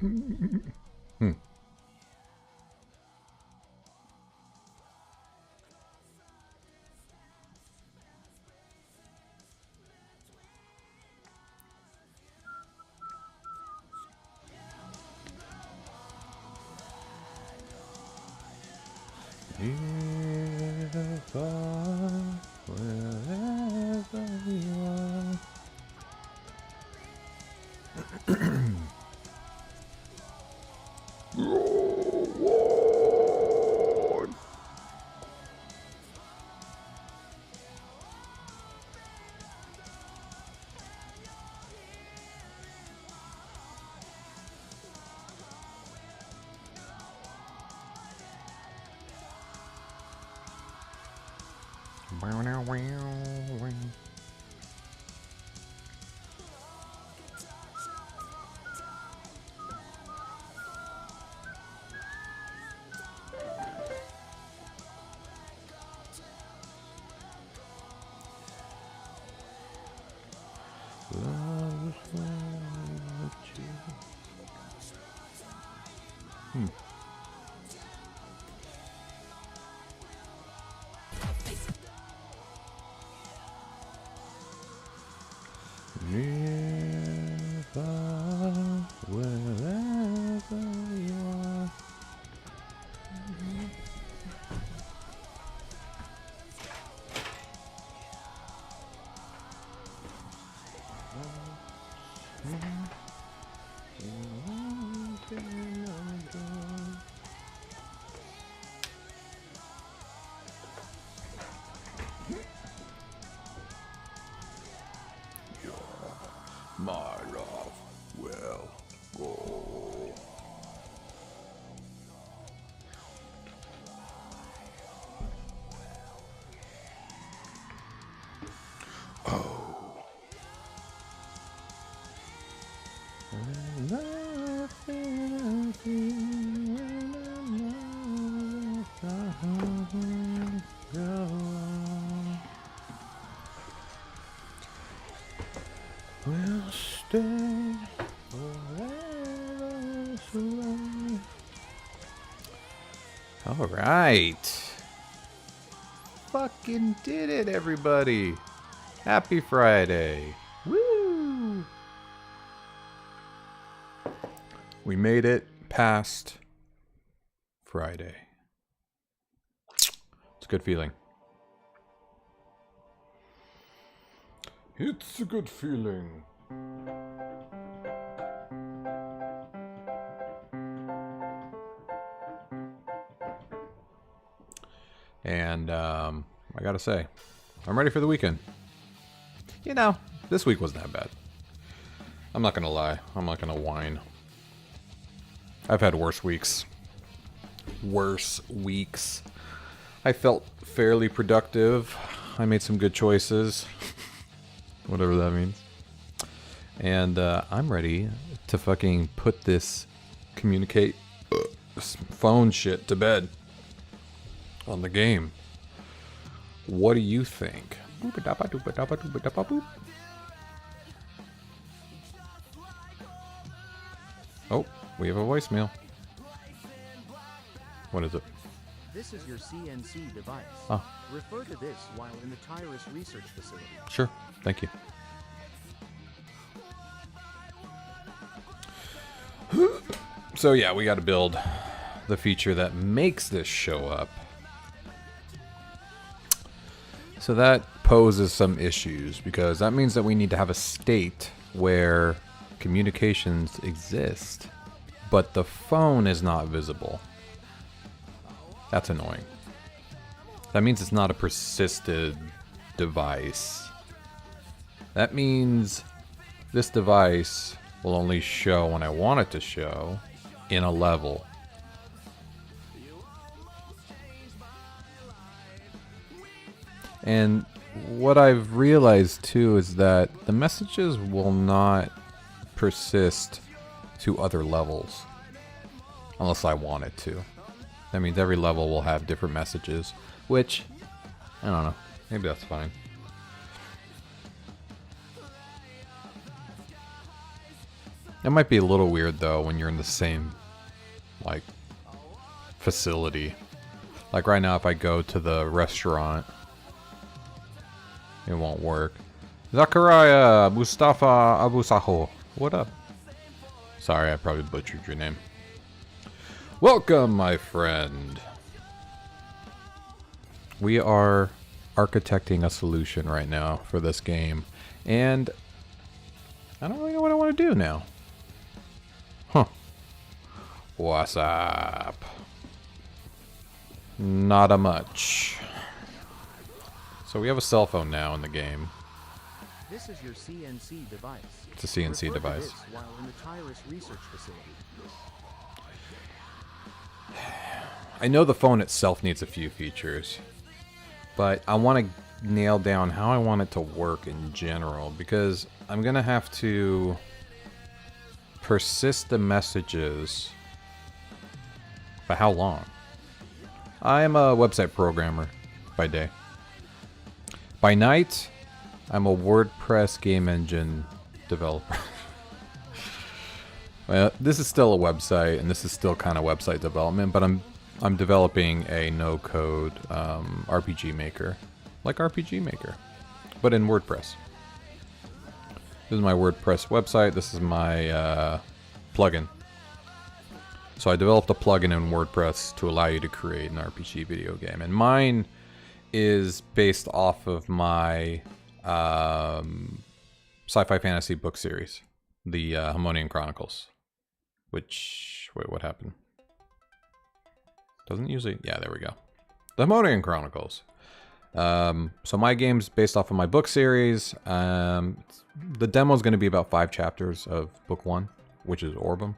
Hmm. If I, wherever you are. Hmm. Nearby, wherever you are. My love will go. Oh. We'll stay forever away. All right. Fucking did it, everybody. Happy Friday. Woo! We made it past Friday. It's a good feeling. It's a good feeling. And I gotta say, I'm ready for the weekend. You know, this week wasn't that bad. I'm not gonna lie. I'm not gonna whine. I've had worse weeks. I felt fairly productive. I made some good choices. Whatever that means. And I'm ready to fucking put this phone shit to bed on the game. What do you think? Oh, we have a voicemail. What is it? This is your CNC device. Oh. Refer to this while in the Tyrus Research Facility. Sure, thank you. So yeah, we got to build the feature that makes this show up. So that poses some issues because that means that we need to have a state where communications exist, but the phone is not visible. That's annoying. That means it's not a persisted device. That means this device will only show when I want it to show in a level. And what I've realized too is that the messages will not persist to other levels unless I want it to. That means every level will have different messages, which, I don't know, maybe that's fine. It might be a little weird though when you're in the same, like, facility. Like right now, if I go to the restaurant, it won't work. Zachariah Mustafa Abu Saho, what up? Sorry, I probably butchered your name. Welcome, my friend. We are architecting a solution right now for this game, and I don't really know what I want to do now. Huh. What's up? Not a much. So we have a cell phone now in the game. This is your CNC device. It's a CNC Refer to device. this while in the Tyrus research facility. I know the phone itself needs a few features, but I want to nail down how I want it to work in general, because I'm going to have to persist the messages. For how long? I am a website programmer by day. By night, I'm a WordPress game engine developer. Well, this is still a website, and this is still kind of website development, but I'm developing a no-code RPG maker, like RPG Maker, but in WordPress. This is my WordPress website. This is my plugin. So I developed a plugin in WordPress to allow you to create an RPG video game, and mine is based off of my sci-fi fantasy book series, the Harmonian Chronicles. Which, wait, what happened? Doesn't usually, yeah, there we go. The Harmonian Chronicles. So my game's based off of my book series. The demo is going to be about 5 chapters of book 1, which is Orbem.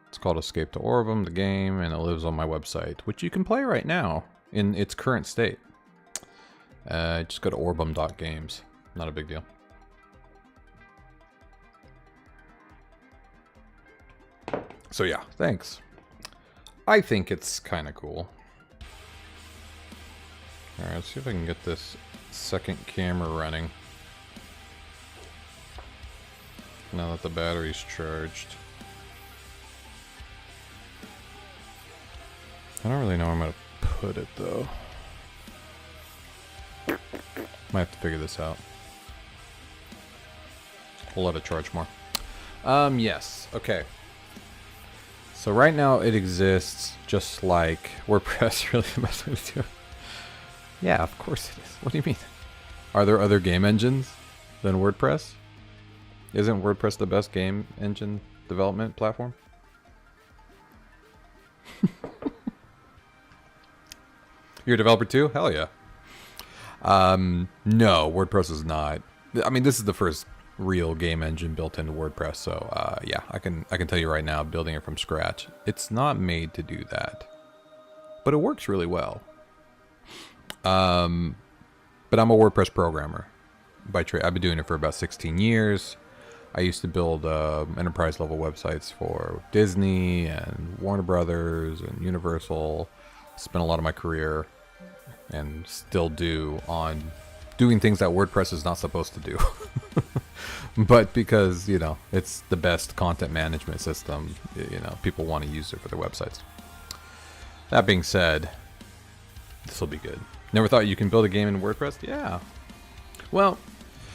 It's called Escape to Orbem, the game, and it lives on my website, which you can play right now in its current state. Just go to orbem.games. Not a big deal. So yeah, thanks. I think it's kind of cool. Alright, let's see if I can get this second camera running. Now that the battery's charged. I don't really know where I'm going to put it though. Might have to figure this out. We'll let it charge more. Yes. Okay. So right now it exists just like WordPress. Really the best way to do it. Yeah, of course it is. What do you mean? Are there other game engines than WordPress? Isn't WordPress the best game engine development platform? You're a developer too? Hell yeah. No, WordPress is not. I mean, this is the first real game engine built into WordPress, so yeah, I can tell you right now, building it from scratch, it's not made to do that, but it works really well. But I'm a WordPress programmer by trade. I've been doing it for about 16 years. I used to build enterprise level websites for Disney and Warner Brothers and Universal. Spent a lot of my career, and still do, on doing things that WordPress is not supposed to do. But because, you know, it's the best content management system, you know, people want to use it for their websites. That being said, this will be good. Never thought you can build a game in WordPress? Yeah. Well,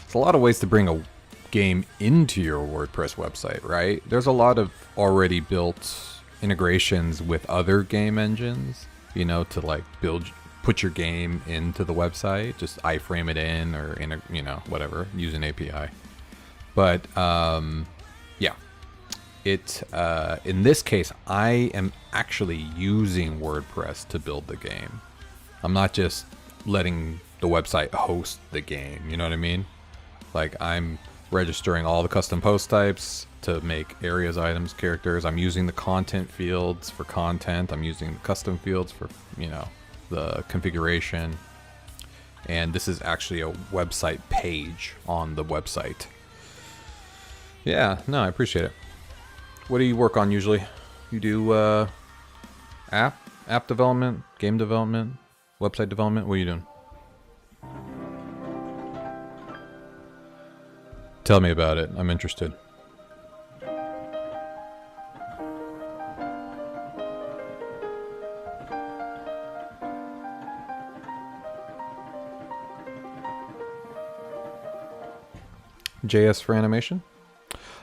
there's a lot of ways to bring a game into your WordPress website, right? There's a lot of already built integrations with other game engines, you know, to like put your game into the website, just iframe it in, or in a, you know, whatever, use an API. But yeah, in this case, I am actually using WordPress to build the game. I'm not just letting the website host the game, you know what I mean? Like, I'm registering all the custom post types to make areas, items, characters. I'm using the content fields for content. I'm using the custom fields for, you know, the configuration. And this is actually a website page on the website. Yeah, no, I appreciate it. What do you work on usually? You do app development, game development, website development? What are you doing? Tell me about it. I'm interested. JS for animation.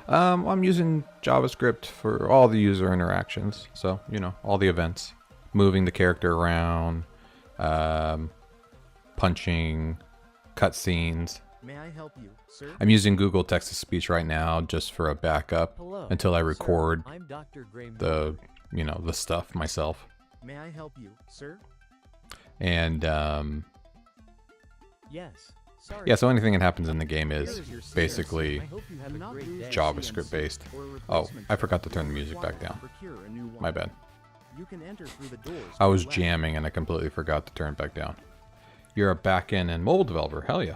I'm using JavaScript for all the user interactions. So, you know, all the events. Moving the character around, punching, cutscenes. May I help you, sir? I'm using Google Text-to-Speech right now just for a backup Hello, until I sir. record I'm Dr. Graham. the, you know, the stuff myself. May I help you, sir? And, Yes. Sorry. yeah, so anything that happens in the game Here is your CNC. basically I hope you have a not great lose day. JavaScript CNC based. or a Oh, replacement I forgot to part turn the music back required down. to procure a new one. My bad. You can enter through the doors. I to was the left. jamming and I completely forgot to turn it back down. You're a backend and mobile developer. Hell yeah.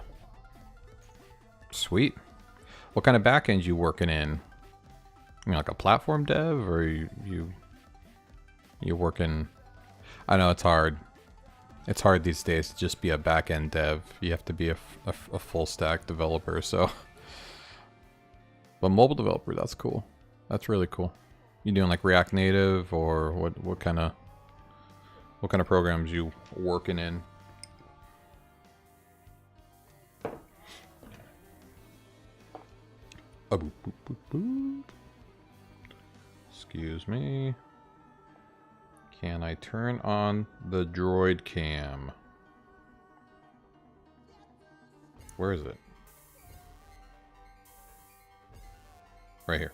Sweet. What kind of backend you working in? You know, like a platform dev, or you working? I know it's hard. It's hard these days to just be a backend dev. You have to be a full stack developer. So, but mobile developer, that's cool. That's really cool. You doing like React Native, or what kind of programs you working in? Oh, boop, boop, boop, boop. Excuse me. Can I turn on the droid cam? Where is it? Right here.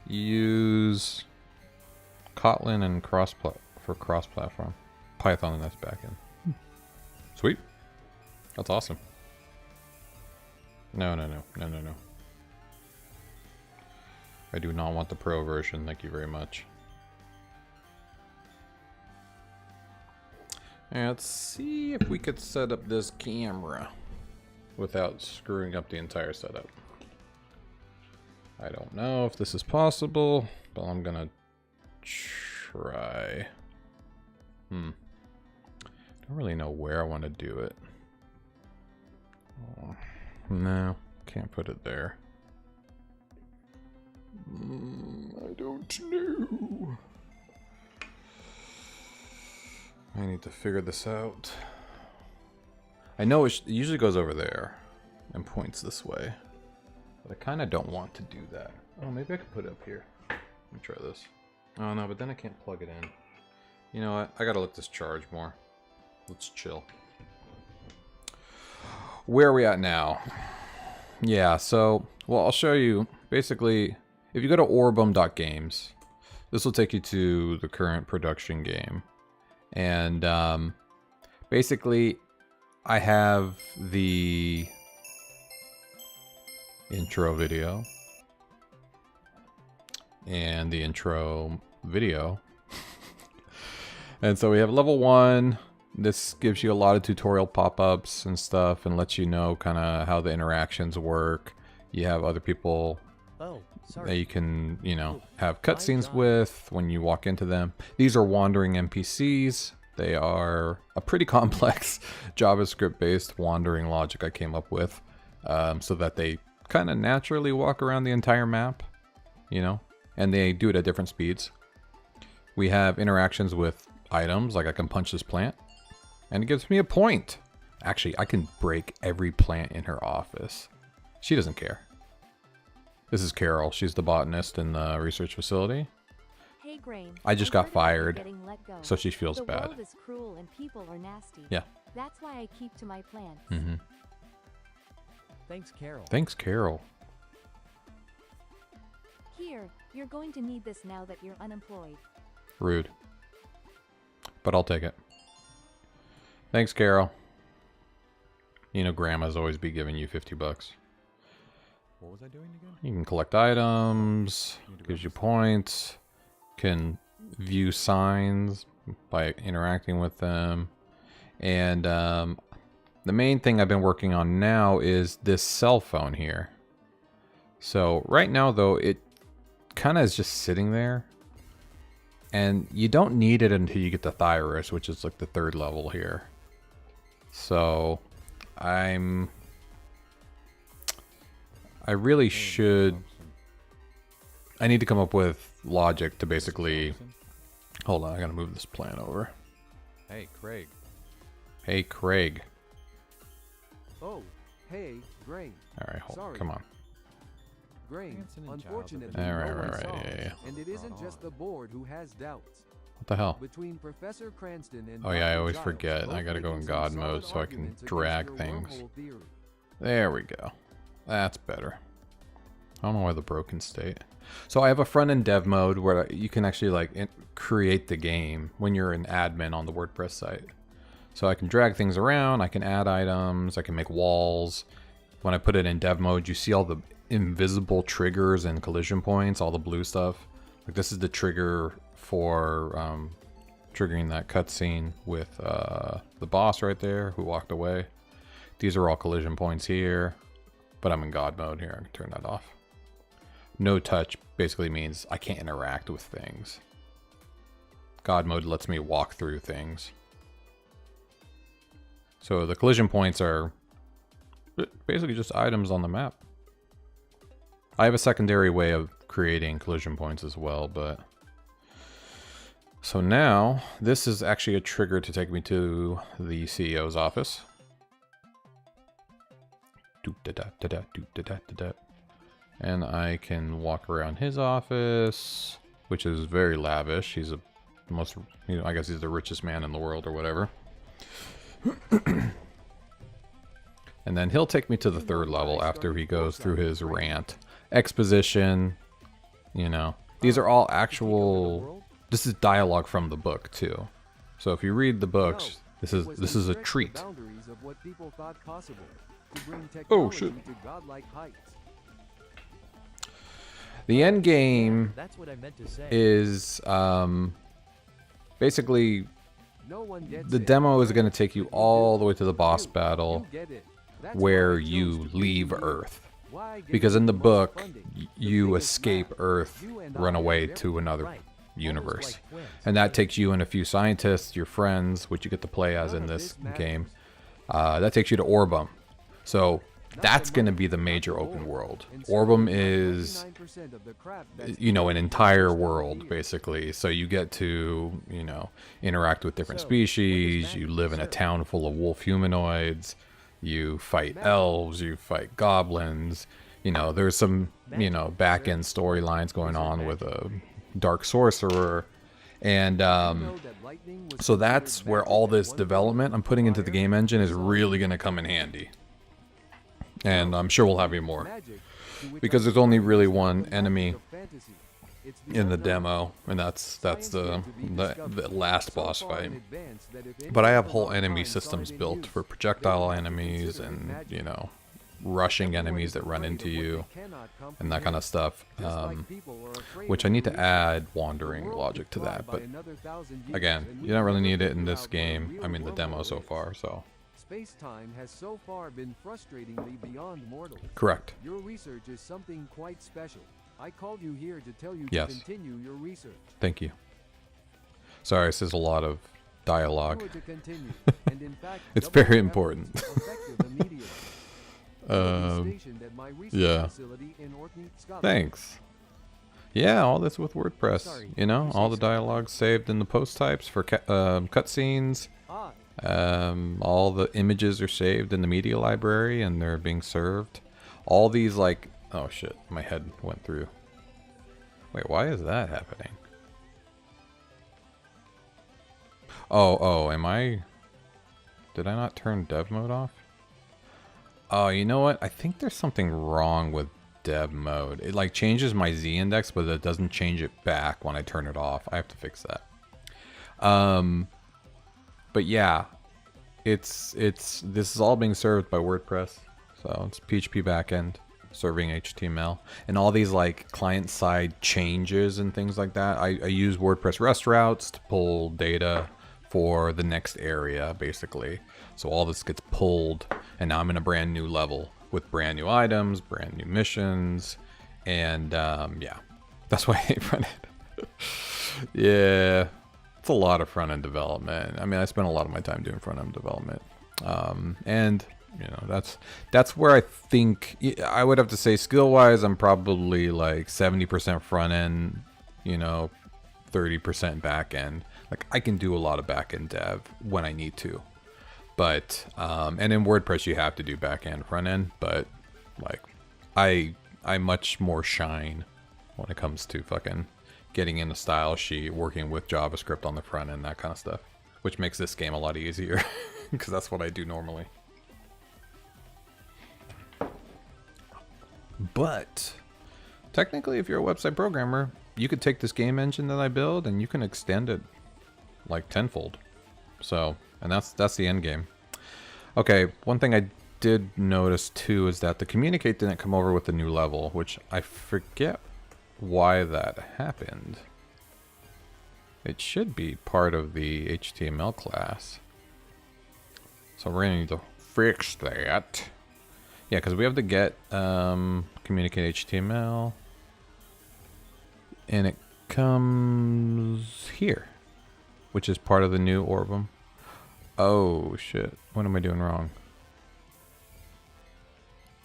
Use Kotlin and cross-platform. Python and that's backend. Sweet. That's awesome. No. I do not want the pro version. Thank you very much. And let's see if we could set up this camera without screwing up the entire setup. I don't know if this is possible, but I'm gonna try. Don't really know where I want to do it. Oh, no, can't put it there. I don't know. I need to figure this out. I know it usually goes over there and points this way, but I kind of don't want to do that. Oh, maybe I could put it up here. Let me try this. Oh no, but then I can't plug it in. You know what? I gotta let this charge more. Let's chill. Where are we at now? Yeah, so, well, I'll show you. Basically, if you go to orbem.games, this will take you to the current production game. And basically, I have the intro video and the intro video. And so we have level 1. This gives you a lot of tutorial pop-ups and stuff and lets you know kind of how the interactions work. You have other people Oh, that sorry. you can, you know, have cutscenes with when you walk into them. These are wandering NPCs. They are a pretty complex JavaScript-based wandering logic I came up with, so that they kind of naturally walk around the entire map, you know, and they do it at different speeds. We have interactions with items, like I can punch this plant, and it gives me a point. Actually, I can break every plant in her office. She doesn't care. This is Carol. She's the botanist in the research facility. Hey, Grain. I just got fired, so she feels the bad. world is cruel and people are nasty. Yeah. That's why I keep to my plants. Mm-hmm. Thanks, Carol. Thanks, Carol. Here, you're going to need this now that you're unemployed. Rude. But I'll take it. Thanks, Carol. You know, Grandma's always be giving you 50 bucks. What was I doing again? You can collect items, gives you points, can view signs by interacting with them. And the main thing I've been working on now is this cell phone here. So right now, though, it kind of is just sitting there. And you don't need it until you get the Thyrus, which is like the 3rd level here. So I really should. I need to come up with logic to basically. Hold on, I gotta move this plant over. Hey, Craig. Hey, Craig. Oh, Hey, Grain. All right, hold. Sorry. Come on. Grain, Hanson and Giles have unfortunately, been All right, no right, one right, solves, yeah, yeah. and it isn't just the board who has doubts. What the hell? Between Professor Cranston and Oh yeah, I Dr. always Giles, forget. both I gotta go in making some God solid mode so I can arguments against drag your things. wormhole theory. There we go. That's better. I don't know why the broken state. So I have a front-end dev mode where you can actually like create the game when you're an admin on the WordPress site. So I can drag things around, I can add items, I can make walls. When I put it in dev mode, you see all the invisible triggers and collision points, all the blue stuff. Like this is the trigger for triggering that cutscene with the boss right there who walked away. These are all collision points here, but I'm in God mode here. I can turn that off. No touch basically means I can't interact with things. God mode lets me walk through things. So the collision points are basically just items on the map. I have a secondary way of creating collision points as well, but... So now, this is actually a trigger to take me to the CEO's office. And I can walk around his office, which is very lavish. He's a most, you know, I guess he's the richest man in the world or whatever. And then he'll take me to the third level after he goes through his rant. Exposition, you know. These are all actual, this is dialogue from the book too. So if you read the books, this is a treat. Oh shit. The end game That's what I meant to say. is basically the demo is going to take you all the way to the boss battle where you leave Earth. Because in the book, you escape Earth, run away to another universe. And that takes you and a few scientists, your friends, which you get to play as in this game. That takes you to Orbem. So that's going to be the major open world. Orbem is, you know, an entire world, basically. So you get to, you know, interact with different species. You live in a town full of wolf humanoids. You fight elves. You fight goblins. You know, there's some, you know, back-end storylines going on with a dark sorcerer. And so that's where all this development I'm putting into the game engine is really going to come in handy. And I'm sure we'll have even more. Because there's only really one enemy in the demo, and that's the last boss fight. But I have whole enemy systems built for projectile enemies and, you know, rushing enemies that run into you and that kind of stuff, which I need to add wandering logic to that. But again, you don't really need it in this game. I mean, the demo so far, so. Space-time has so far been frustratingly beyond mortal. Correct. Your research is something quite special. I called you here to tell you Yes. to continue your research. Thank you. Sorry, this is a lot of dialogue. You are to continue, and in fact, It's double very your important. efforts effective immediately. You will be stationed at my research yeah. facility in Orkney, Scotland. Thanks. Yeah, all this with WordPress. Sorry, You know, you all say the so. dialogue saved in the post types for cutscenes. Ah, All the images are saved in the media library and they're being served. All these, like, oh shit, my head went through. Wait, why is that happening? Oh, did I not turn dev mode off? Oh, you know what? I think there's something wrong with dev mode. It like changes my Z index, but it doesn't change it back when I turn it off. I have to fix that. But yeah, this is all being served by WordPress. So it's PHP backend serving HTML and all these like client side changes and things like that. I use WordPress REST routes to pull data for the next area, basically. So all this gets pulled, and now I'm in a brand new level with brand new items, brand new missions, and yeah, that's why I hate front end. Yeah, it's a lot of front end development. I mean, I spend a lot of my time doing front end development, and you know, that's where I think I would have to say skill wise, I'm probably like 70% front end, you know, 30% back end. Like I can do a lot of back end dev when I need to. But and in WordPress you have to do back end, front end. But like, I much more shine when it comes to fucking getting in the style sheet, working with JavaScript on the front end, that kind of stuff, which makes this game a lot easier because that's what I do normally. But technically, if you're a website programmer, you could take this game engine that I build and you can extend it like tenfold. So, and that's the end game. Okay, one thing I did notice too is that the communicate didn't come over with the new level, which I forget why that happened. It should be part of the HTML class. So we're gonna need to fix that. Yeah, because we have to get communicate HTML, and it comes here, which is part of the new Orbem. Oh shit! What am I doing wrong?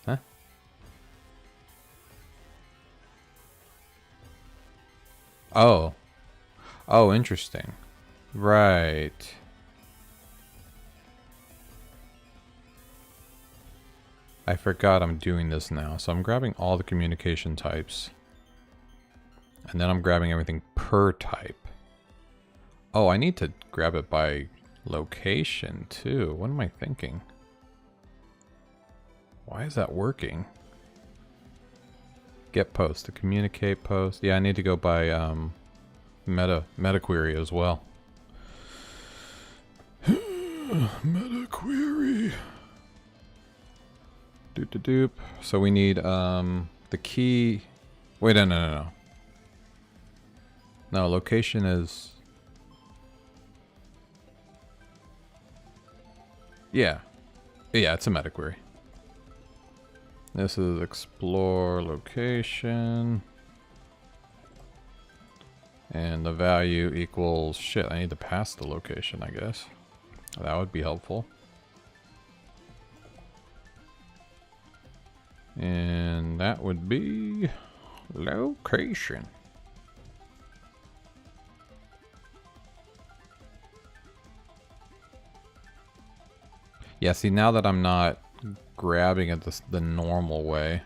Huh? Oh. Oh, interesting. Right. I forgot I'm doing this now. So I'm grabbing all the communication types. And then I'm grabbing everything per type. Oh, I need to grab it by location too. What am I thinking? Why is that working? Get post, to communicate post. Yeah, I need to go by meta query as well. Meta query. Doop doop doop. So we need the key. Wait, no. No, location is. Yeah, it's a meta query. This is explore location. And the value equals shit. I need to pass the location, I guess. That would be helpful. And that would be location. Yeah, see, now that I'm not grabbing it the normal way.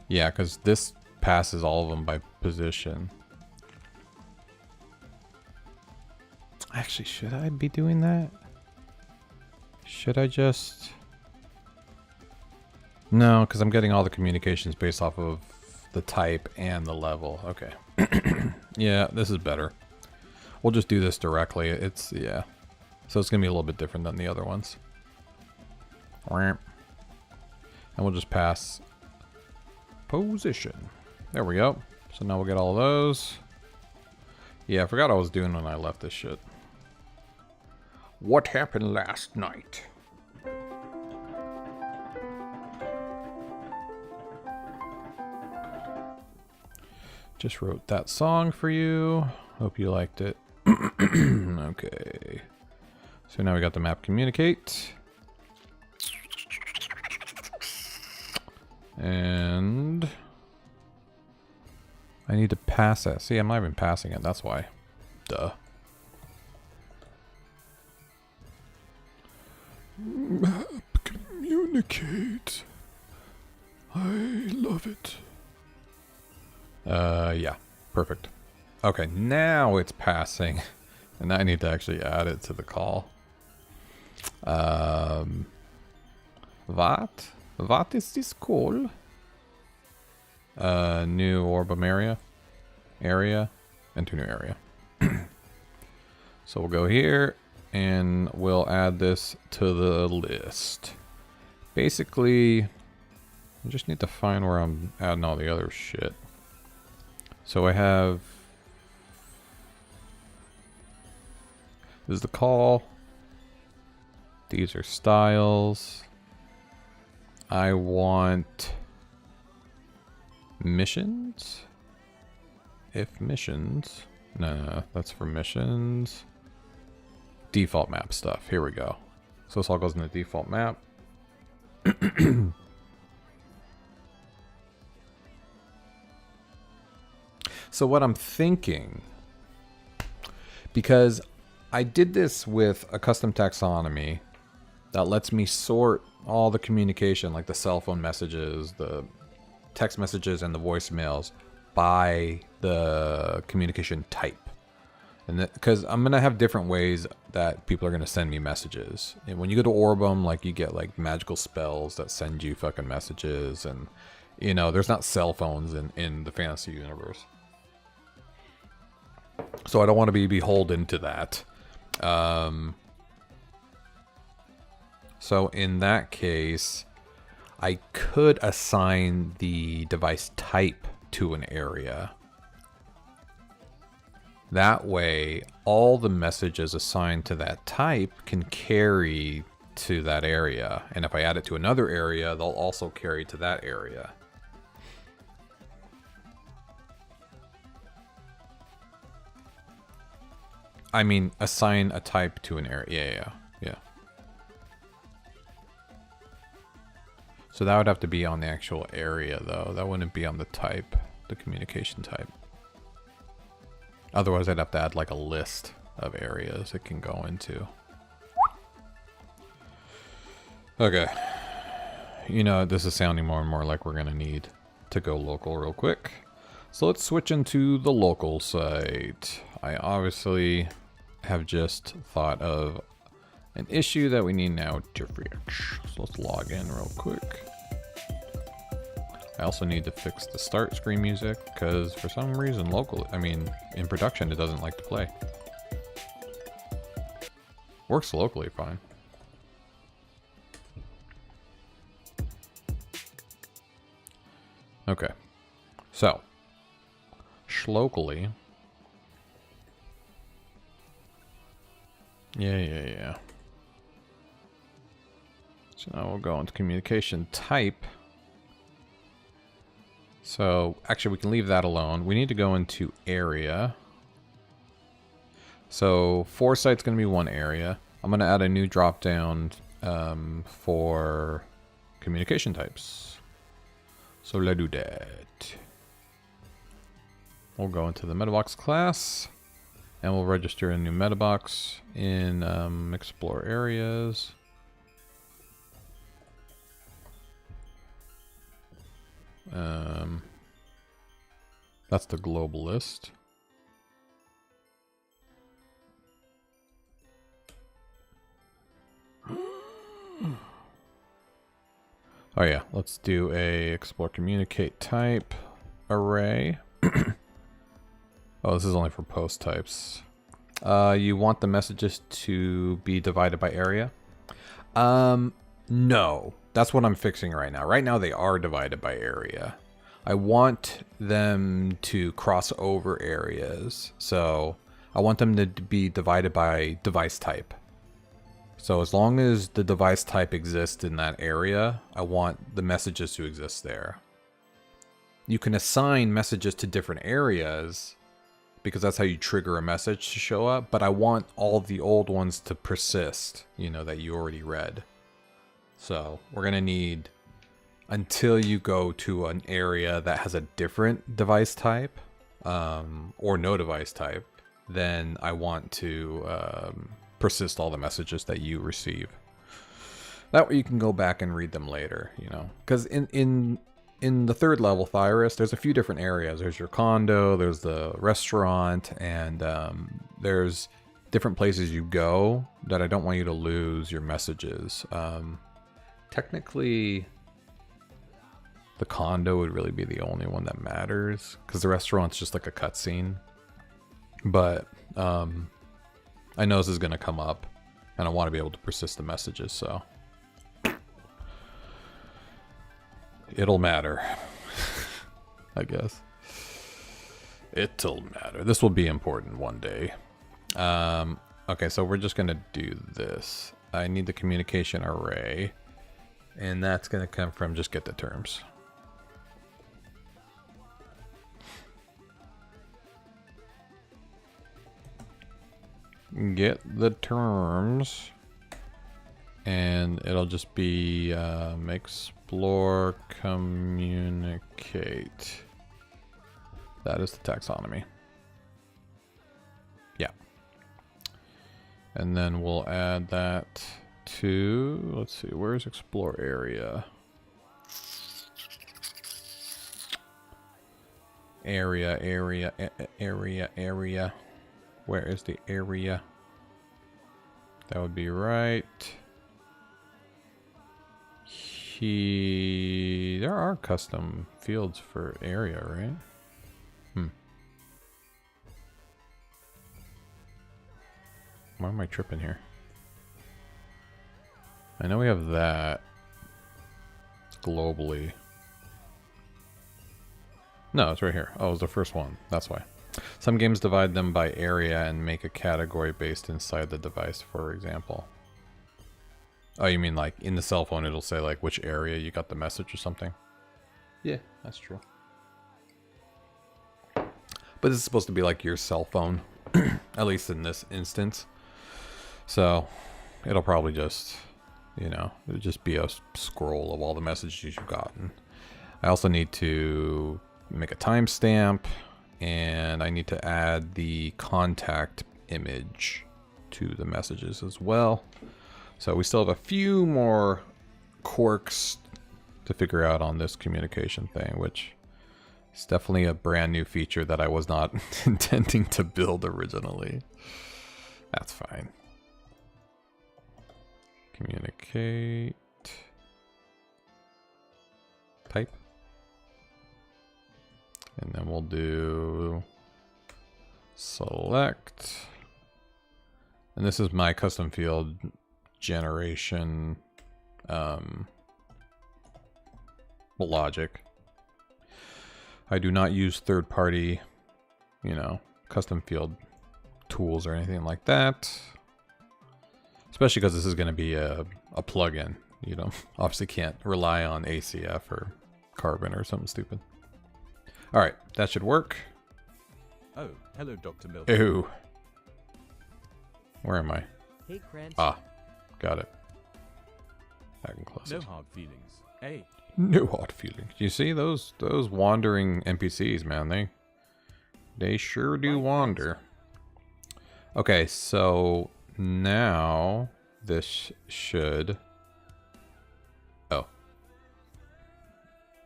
Yeah, because this passes all of them by position. Actually, should I be doing that? Should I just... No, because I'm getting all the communications based off of the type and the level. Okay. Yeah, this is better. We'll just do this directly. It's, yeah. So it's going to be a little bit different than the other ones. And we'll just pass position. There we go. So now we'll get all of those. Yeah, I forgot what I was doing when I left this shit. What happened last night? Just wrote that song for you. Hope you liked it. Okay. So now we got the map communicate. And I need to pass that. See, I'm not even passing it. That's why. Duh. Map communicate. I love it. Yeah. Perfect. Okay, now it's passing. And I need to actually add it to the call. What? What is this call? New Orbem area, and to new area. So we'll go here and we'll add this to the list. Basically, I just need to find where I'm adding all the other shit. So I have, this is the call. These are styles. I want missions. If missions. No, that's for missions. Default map stuff. Here we go. So this all goes in the default map. So what I'm thinking, Because I did this with a custom taxonomy that lets me sort all the communication, like the cell phone messages, the text messages, and the voicemails by the communication type. And because I'm going to have different ways that people are going to send me messages. And when you go to Orbem, like you get like magical spells that send you fucking messages. And, you know, there's not cell phones in the fantasy universe. So I don't want to be beholden to that. So in that case, I could assign the device type to an area. That way, all the messages assigned to that type can carry to that area. And if I add it to another area, they'll also carry to that area. I mean, assign a type to an area. Yeah. So that would have to be on the actual area, though. That wouldn't be on the type, the communication type. Otherwise, I'd have to add like a list of areas it can go into. Okay. You know, this is sounding more and more like we're going to need to go local real quick. So let's switch into the local site. I obviously have just thought of an issue that we need now to fix. So let's log in real quick. I also need to fix the start screen music because for some reason in production it doesn't like to play. Works locally fine. Okay. So, locally. Yeah. So now we'll go into communication type. So actually we can leave that alone. We need to go into area. So foresight's going to be one area. I'm going to add a new drop down for communication types. So let's do that. We'll go into the MetaBox class and we'll register a new MetaBox in explore areas. That's the global list. Oh yeah, let's do a explore communicate type array. Oh, this is only for post types. You want the messages to be divided by area? No. That's what I'm fixing right now. Right now they are divided by area. I want them to cross over areas. So I want them to be divided by device type. So as long as the device type exists in that area, I want the messages to exist there. You can assign messages to different areas because that's how you trigger a message to show up. But I want all the old ones to persist, you know, that you already read. So we're going to need, until you go to an area that has a different device type, or no device type, then I want to persist all the messages that you receive. That way you can go back and read them later, you know. Because in the third level, Thyrus, there's a few different areas. There's your condo, there's the restaurant, and there's different places you go that I don't want you to lose your messages. Technically, the condo would really be the only one that matters, because the restaurant's just like a cutscene. But I know this is going to come up, and I want to be able to persist the messages, so it'll matter. I guess. It'll matter. This will be important one day. Okay, so we're just going to do this. I need the communication array. And that's going to come from just get the terms. Get the terms. And it'll just be explore, communicate. That is the taxonomy. Yeah. And then we'll add that to, let's see, where's explore area? Area. Where is the area? That would be right. There are custom fields for area, right? Why am I tripping here? I know we have that globally. No, it's right here. Oh, it was the first one. That's why. Some games divide them by area and make a category based inside the device, for example. Oh, you mean like in the cell phone it'll say like which area you got the message or something? Yeah, that's true. But this is supposed to be like your cell phone, at least in this instance. So it'll probably just, you know, it'll just be a scroll of all the messages you've gotten. I also need to make a timestamp, and I need to add the contact image to the messages as well. So we still have a few more quirks to figure out on this communication thing, which is definitely a brand new feature that I was not intending to build originally. That's fine. Communicate. Type. And then we'll do select. And this is my custom field generation logic. I do not use third-party, you know, custom field tools or anything like that. Especially because this is going to be a plugin. You know, obviously can't rely on ACF or Carbon or something stupid. All right, that should work. Oh, hello, Dr. Milton. Ew. Where am I? Hey, Cranston. Ah, got it. I can close No it. hard feelings. Hey. No hard feelings. You see those wandering NPCs, man? They sure do wander. Okay, so now this should. Oh,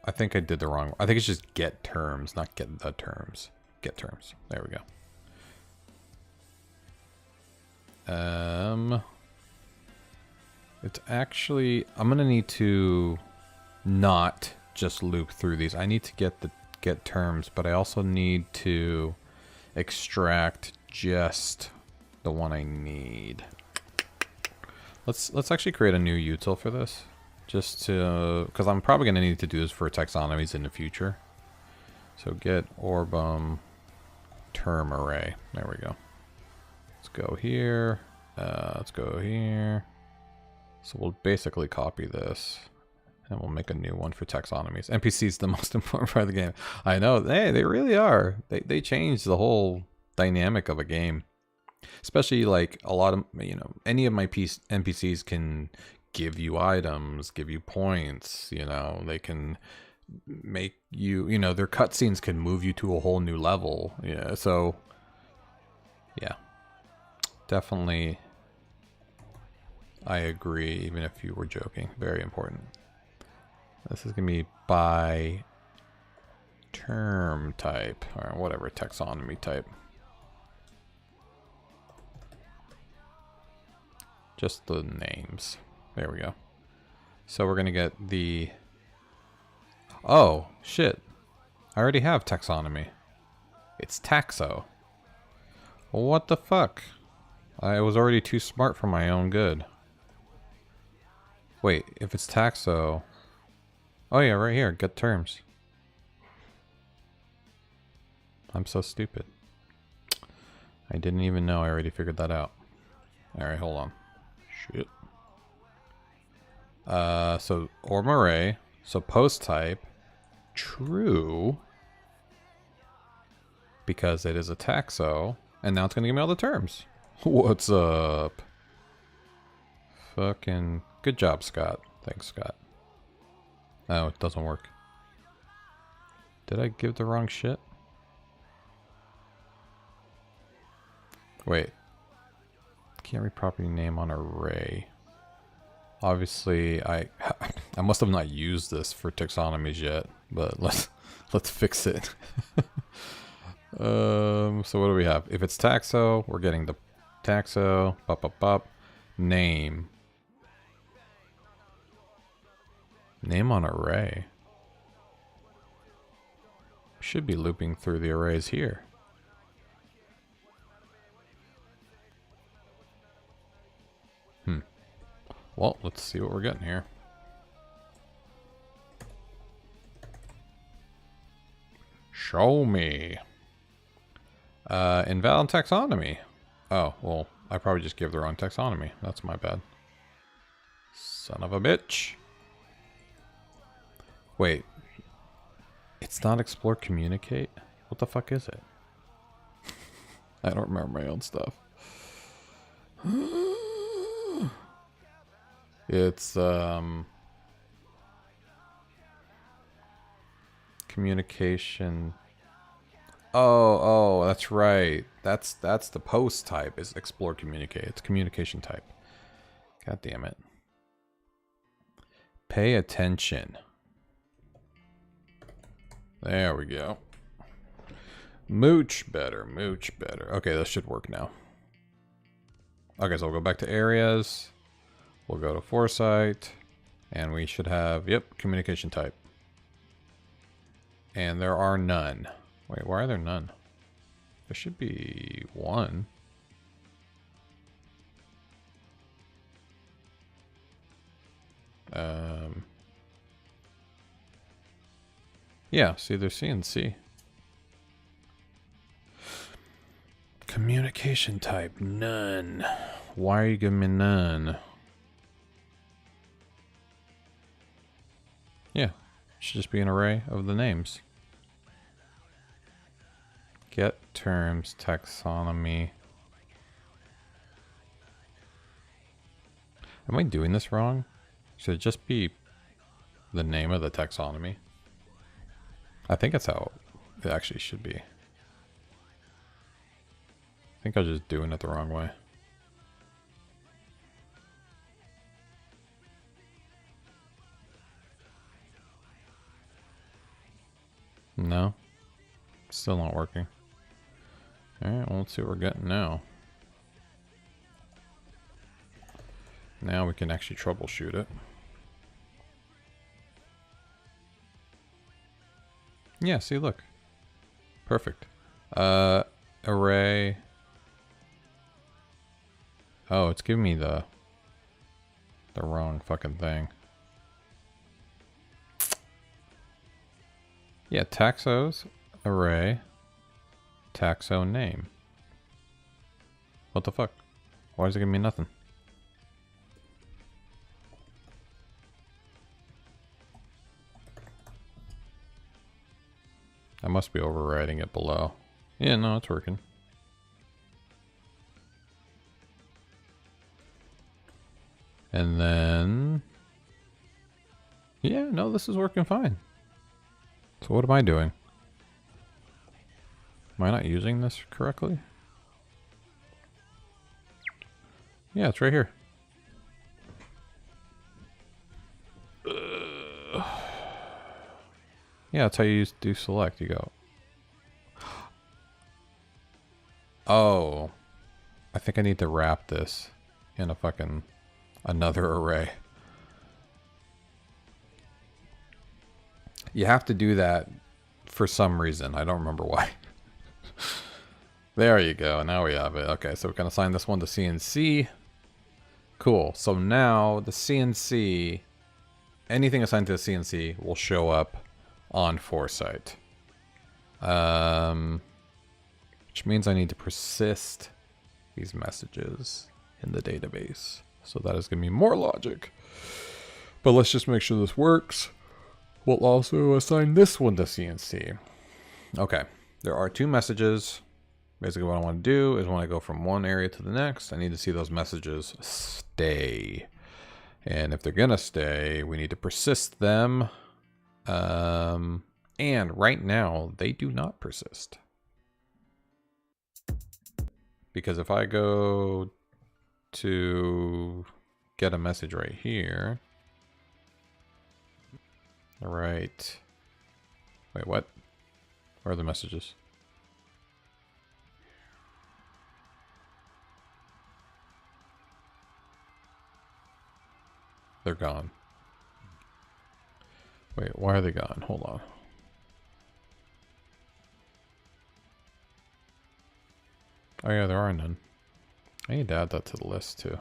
I think I did the wrong. I think it's just get terms, not get the terms. Get terms. There we go. It's actually, I'm gonna need to not just loop through these. I need to get the get terms, but I also need to extract just the one I need. Let's actually create a new util for this, just to, because I'm probably gonna need to do this for taxonomies in the future. So get Orbem term array. There we go. Let's go here. Let's go here. So we'll basically copy this, and we'll make a new one for taxonomies. NPC is the most important part of the game. I know. Hey, they really are. They changed the whole dynamic of a game. Especially like a lot of, you know, any of my NPCs can give you items, give you points. You know, they can make you, you know, their cutscenes can move you to a whole new level. Yeah. So yeah, definitely. I agree, even if you were joking. Very important. This is going to be by term type, or whatever, taxonomy type. Just the names. There we go. So we're going to get the... Oh, shit. I already have taxonomy. It's taxo. What the fuck? I was already too smart for my own good. Wait, if it's taxo... Oh yeah, right here, get terms. I'm so stupid. I didn't even know I already figured that out. Alright, hold on. Shit. So Orbem array, so post type, true, because it is a taxo, and now it's gonna give me all the terms. What's up? Fucking good job, Scott. Thanks, Scott. Oh, it doesn't work. Did I give the wrong shit? Wait. Can't read property name on array. Obviously, I must have not used this for taxonomies yet, but let's fix it. So what do we have? If it's taxo, we're getting the taxo. Name. Name on array. Should be looping through the arrays here. Well, let's see what we're getting here. Show me. Invalid taxonomy. Oh, well, I probably just gave the wrong taxonomy. That's my bad. Son of a bitch. Wait. It's not explore communicate? What the fuck is it? I don't remember my own stuff. It's communication. Oh, that's right. That's the post type is explore communicate. It's communication type. God damn it. Pay attention. There we go. Mooch better, mooch better. Okay, this should work now. Okay, so we'll go back to areas. We'll go to foresight. And we should have, yep, communication type. And there are none. Wait, why are there none? There should be one. Yeah, see, there's C and C. Communication type, none. Why are you giving me none? Yeah, it should just be an array of the names. Get terms, taxonomy. Am I doing this wrong? Should it just be the name of the taxonomy? I think that's how it actually should be. I think I was just doing it the wrong way. No. Still not working. Alright, well, let's see what we're getting now. Now we can actually troubleshoot it. Yeah, see, look. Perfect. Array. Oh, it's giving me the wrong fucking thing. Yeah, taxos, array, taxo name. What the fuck? Why is it giving me nothing? I must be overriding it below. Yeah, no, it's working. And then... yeah, no, this is working fine. So what am I doing? Am I not using this correctly? Yeah, it's right here. Yeah, that's how you do select. You go. Oh. I think I need to wrap this in a fucking another array. You have to do that for some reason. I don't remember why. There you go. Now we have it. Okay, so we're going to assign this one to CNC. Cool. So now the CNC, anything assigned to the CNC will show up on Foresight. Which means I need to persist these messages in the database. So that is going to be more logic. But let's just make sure this works. We'll also assign this one to CNC. Okay, there are two messages. Basically what I want to do is when I go from one area to the next, I need to see those messages stay. And if they're going to stay, we need to persist them. And right now, they do not persist. Because if I go to get a message right here. All right. Wait, what? Where are the messages? They're gone. Wait, why are they gone? Hold on. Oh yeah, there are none. I need to add that to the list too.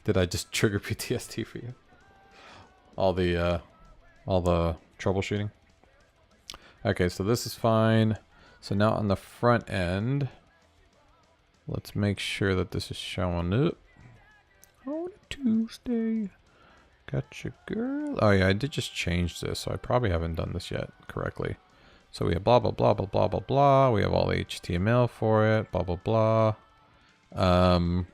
Did I just trigger PTSD for you? All the troubleshooting. Okay, so this is fine. So now on the front end, let's make sure that this is showing up on a Tuesday. Gotcha, girl. Oh yeah, I did just change this, so I probably haven't done this yet correctly. So we have blah blah blah blah blah blah blah. We have all the HTML for it. Blah blah blah.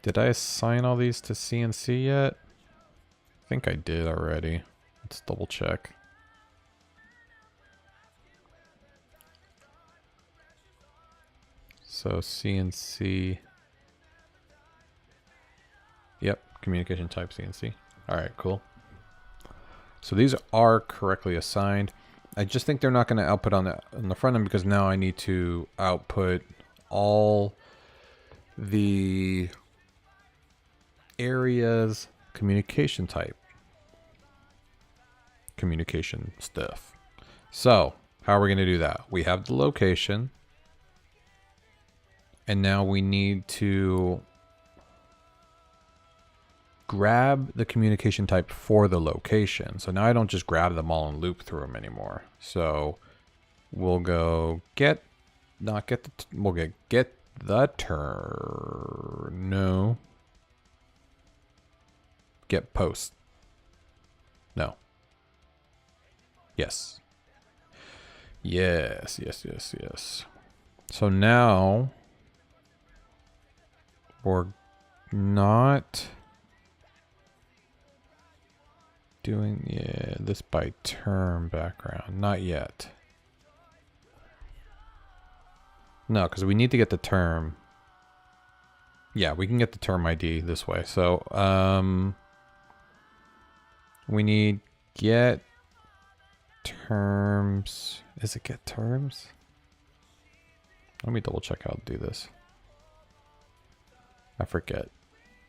Did I assign all these to CNC yet? I think I did already. Let's double check. So CNC. Yep, communication type CNC. All right, cool. So these are correctly assigned. I just think they're not going to output on the front end because now I need to output all the areas communication type. Communication stuff. So how are we going to do that? We have the location. And now we need to grab the communication type for the location. So now I don't just grab them all and loop through them anymore. So we'll go get, not get the, we'll get the term. No. Get post. No. Yes. Yes, yes, yes, yes. So now we're not doing this by term background. Not yet. No, because we need to get the term. Yeah, we can get the term ID this way. So we need get terms. Is it get terms? Let me double check how to do this. I forget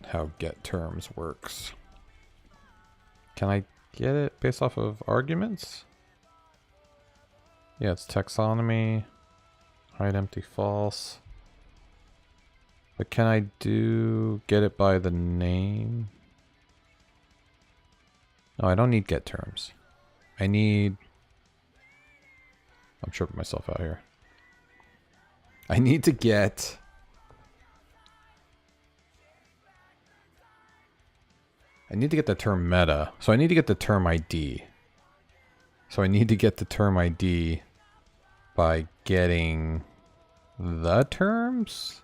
how get terms works. Can I get it based off of arguments? Yeah, it's taxonomy, hide empty false. But can I get it by the name? No, I don't need get terms. I need, I'm tripping myself out here. I need to get the term meta. So I need to get the term ID. So I need to get the term ID by getting the terms.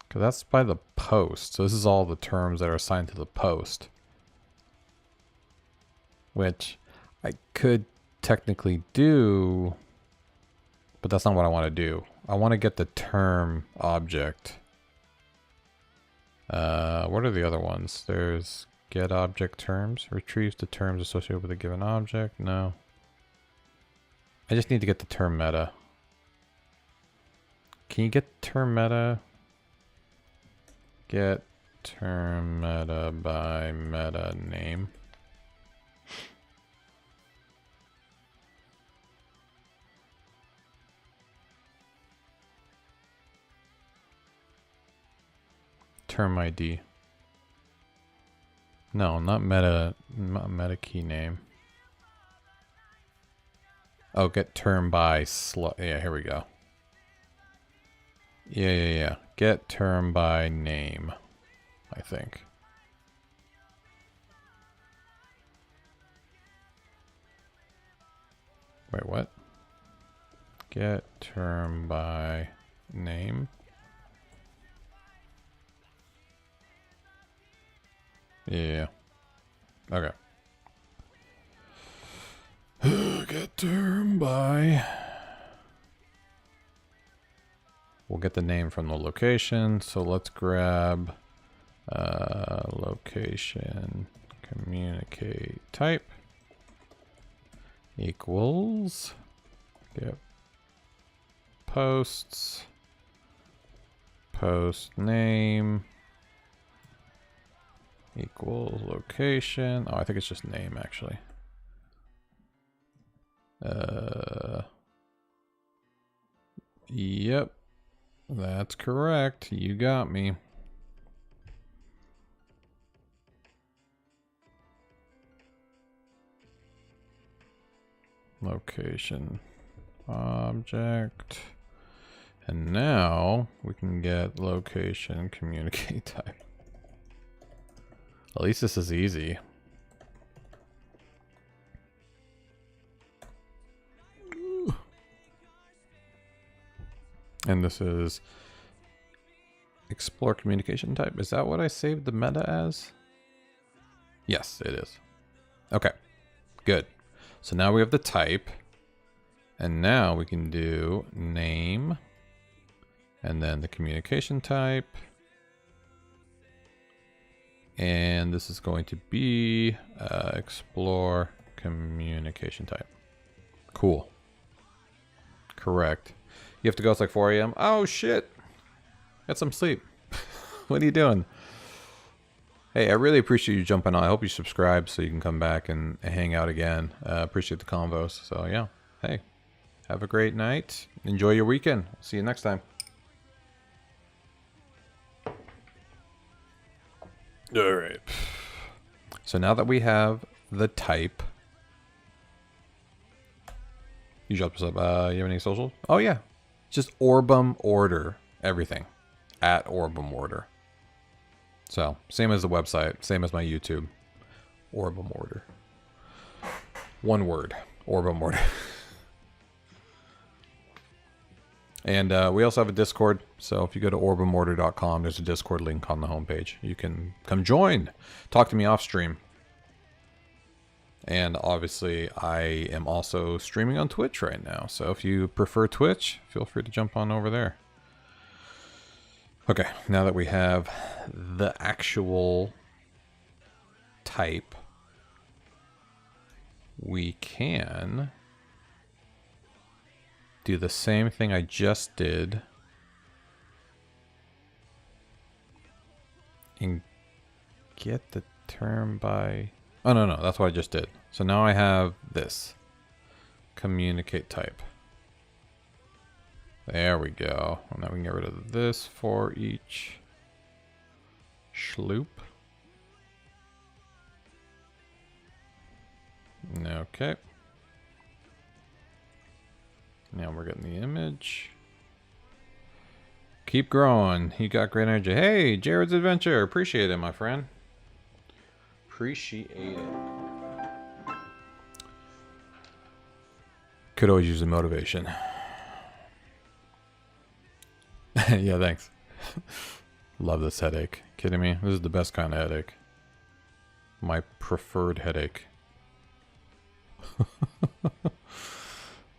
Because that's by the post. So this is all the terms that are assigned to the post. Which I could technically do, but that's not what I want to do. I want to get the term object. What are the other ones? There's get object terms, retrieves the terms associated with a given object. No. I just need to get the term meta. Can you get term meta? Get term meta by meta name. Term ID. No, not meta key name. Oh, get term by yeah, here we go. Yeah. Get term by name, I think. Wait, what? Get term by name. Yeah. Okay. Get The term by. We'll get the name from the location. So let's grab location communicate type equals get posts post name equals location. Oh, I think it's just name actually. Yep, that's correct. You got me. Location object. And now we can get location communicate type. At least this is easy. And this is explore communication type. Is that what I saved the meta as? Yes, it is. Okay, good. So now we have the type. And now we can do name. And then the communication type. And this is going to be explore communication type. Cool. Correct. You have to go, it's like 4 a.m. Oh shit. Get some sleep. What are you doing? Hey, I really appreciate you jumping on. I hope you subscribe so you can come back and hang out again. Appreciate the convos. So yeah. Hey, have a great night. Enjoy your weekend. See you next time. All right. So now that we have the type, you jumped us up. You have any socials? Oh yeah, just Orbem order everything at Orbem order. So same as the website, same as my YouTube. Orbem order. One word. Orbem order. And we also have a Discord. So if you go to orbemortar.com, there's a Discord link on the homepage. You can come join. Talk to me off stream. And obviously, I am also streaming on Twitch right now. So if you prefer Twitch, feel free to jump on over there. Okay, now that we have the actual type, we can do the same thing I just did and get the term by... Oh, no, that's what I just did. So now I have this. Communicate type. There we go. And now we can get rid of this for each schloop. Okay. Now we're getting the image. Keep growing. You got great energy. Hey, Jared's Adventure. Appreciate it, my friend. Appreciate it. Could always use the motivation. Yeah, thanks. Love this headache. Kidding me? This is the best kind of headache. My preferred headache.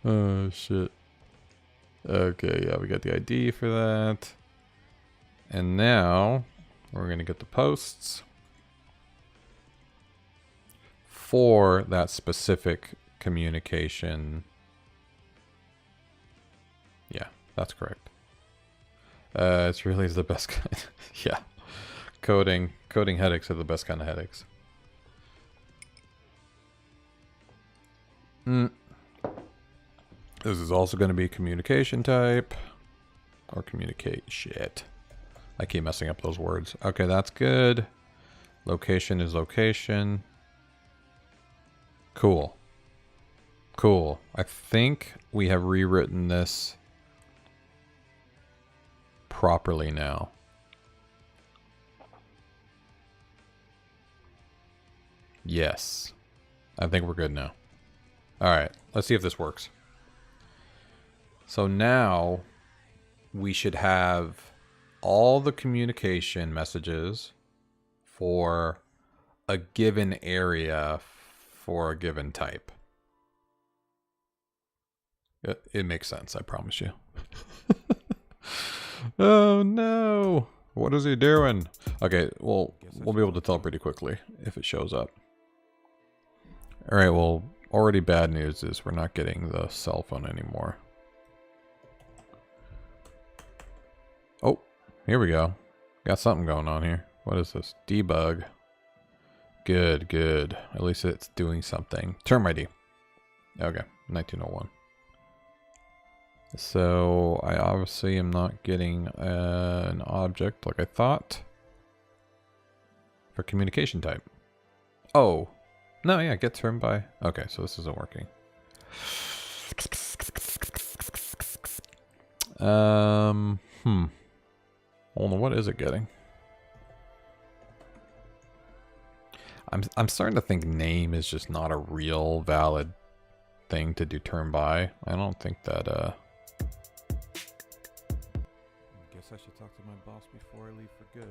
Oh, shit. Okay, yeah, we got the ID for that. And now we're going to get the posts for that specific communication. Yeah, that's correct. It's really the best kind. Yeah. Coding headaches are the best kind of headaches. This is also going to be communication type. Or communicate. Shit. I keep messing up those words. Okay, that's good. Location is location. Cool. Cool. I think we have rewritten this properly now. Yes. I think we're good now. Alright, let's see if this works. So now we should have all the communication messages for a given area for a given type. It makes sense, I promise you. Oh no! What is he doing? Okay, well, we'll be able to tell pretty quickly if it shows up. Alright, well, already bad news is we're not getting the cell phone anymore. Oh, here we go. Got something going on here. What is this? Debug. Good, good. At least it's doing something. Term ID. Okay, 1901. So I obviously am not getting an object like I thought for communication type. Oh, no, yeah, get term by. Okay, so this isn't working. Hold on, what is it getting? I'm starting to think name is just not a real valid thing to do term by. I don't think that Guess I should talk to my boss before I leave for good.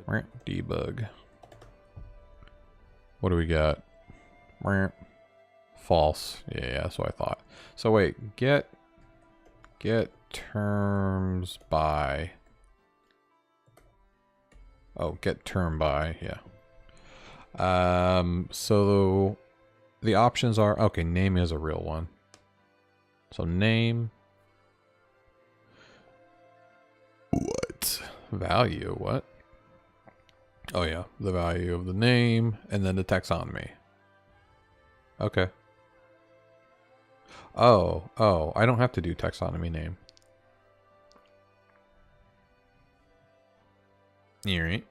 debug. What do we got? False. Yeah, that's what I thought. So wait, get terms by. Oh, get term by, yeah. So the options are, okay, name is a real one. So name. What? Value, what? Oh yeah, the value of the name and then the taxonomy. Okay. Oh, I don't have to do taxonomy name. Alright.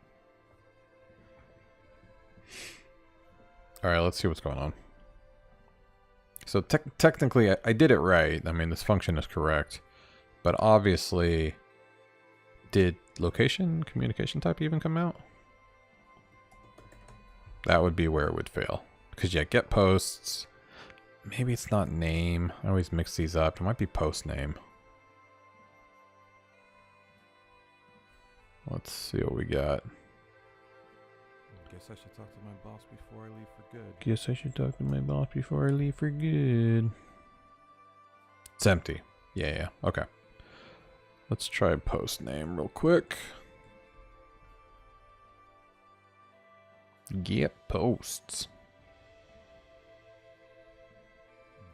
Alright, let's see what's going on. So technically, I did it right. I mean, this function is correct. But obviously, did location, communication type even come out? That would be where it would fail. Because, yeah, get posts. Maybe it's not name. I always mix these up. It might be post name. Let's see what we got. Guess I should talk to my boss before I leave for good. Guess I should talk to my boss before I leave for good. It's empty. Yeah, okay. Let's try post name real quick. Get posts.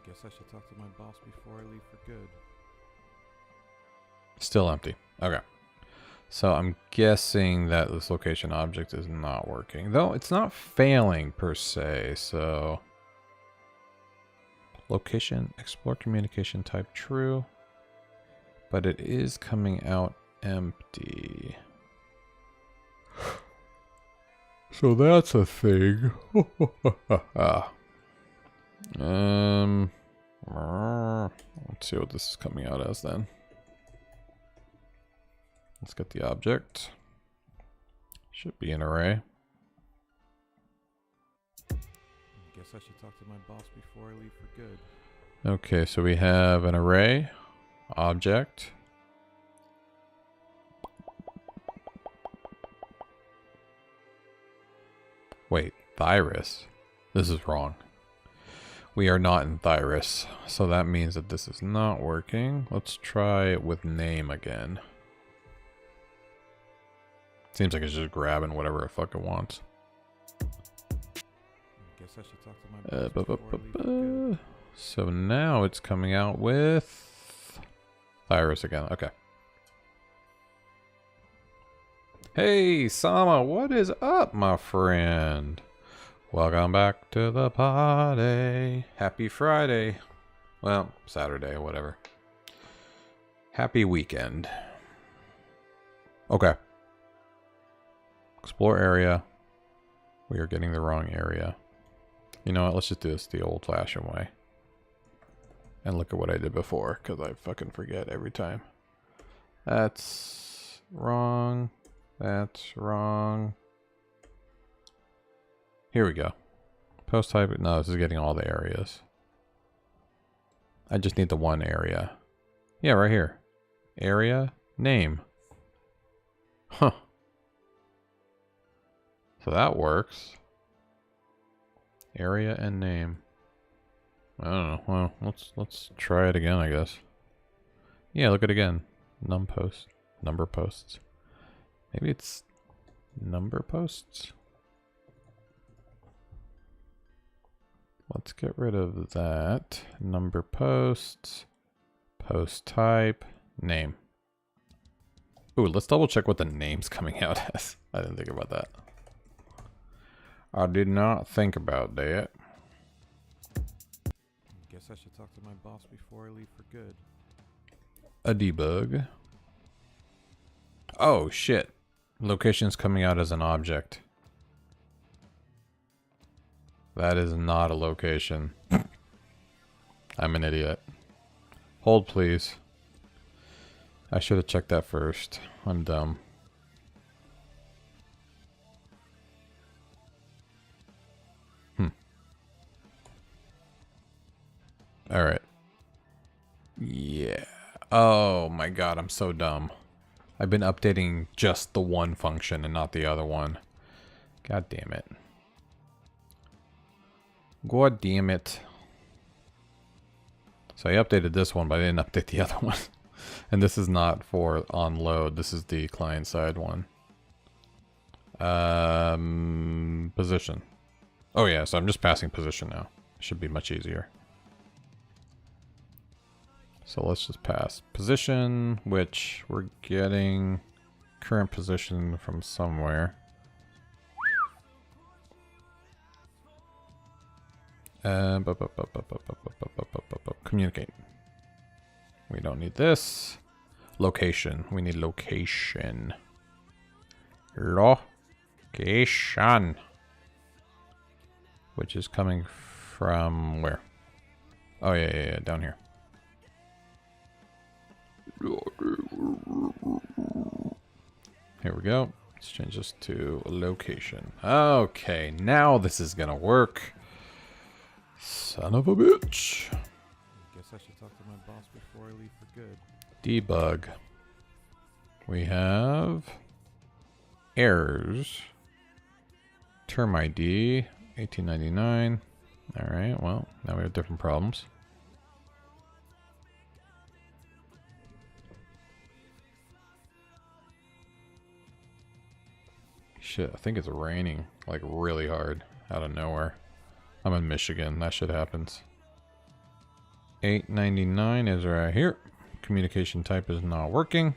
Guess I should talk to my boss before I leave for good. Still empty. Okay. So I'm guessing that this location object is not working. Though it's not failing per se, so... Location, explore communication type true. But it is coming out empty. So that's a thing. Let's see what this is coming out as then. Let's get the object. Should be an array. Guess I should talk to my boss before I leave for good. Okay, so we have an array, object. Wait, Thyrus? This is wrong. We are not in Thyrus, so that means that this is not working. Let's try it with name again. Seems like it's just grabbing whatever the fuck it wants. Guess I should talk to my boss before I leave for good. So now it's coming out with Thyrus again. Okay. Hey, Sama, what is up, my friend? Welcome back to the party. Happy Friday. Well, Saturday, whatever. Happy weekend. Okay. Explore area. We are getting the wrong area. You know what? Let's just do this the old-fashioned way. And look at what I did before, because I fucking forget every time. That's wrong. That's wrong. Here we go. Post type. No, this is getting all the areas. I just need the one area. Yeah, right here. Area. Name. Huh. So that works. Area and name. I don't know. Well, let's try it again, I guess. Yeah, look at it again. Num post. Number posts. Maybe it's number posts? Let's get rid of that. Number posts. Post type. Name. Ooh, let's double check what the name's coming out as. I didn't think about that. I did not think about that. Guess I should talk to my boss before I leave for good. A debug. Oh, shit. Location's coming out as an object. That is not a location. I'm an idiot. Hold, please. I should have checked that first. I'm dumb. Alright. Yeah. Oh my god, I'm so dumb. I've been updating just the one function and not the other one. God damn it. God damn it. So I updated this one, but I didn't update the other one. And this is not for on load. This is the client side one. Position. Oh yeah, so I'm just passing position now. Should be much easier. So let's just pass position, which we're getting current position from somewhere. Communicate. We don't need this. Location. We need location. Location. Which is coming from where? Oh, yeah, down here. Here we go. Let's change this to location. Okay, now this is gonna work. Son of a bitch. Guess I should talk to my boss before I leave for good. Debug. We have errors. Term ID 1899. Alright, well, now we have different problems. Shit, I think it's raining like really hard out of nowhere. I'm in Michigan, that shit happens. 899 is right here. Communication type is not working.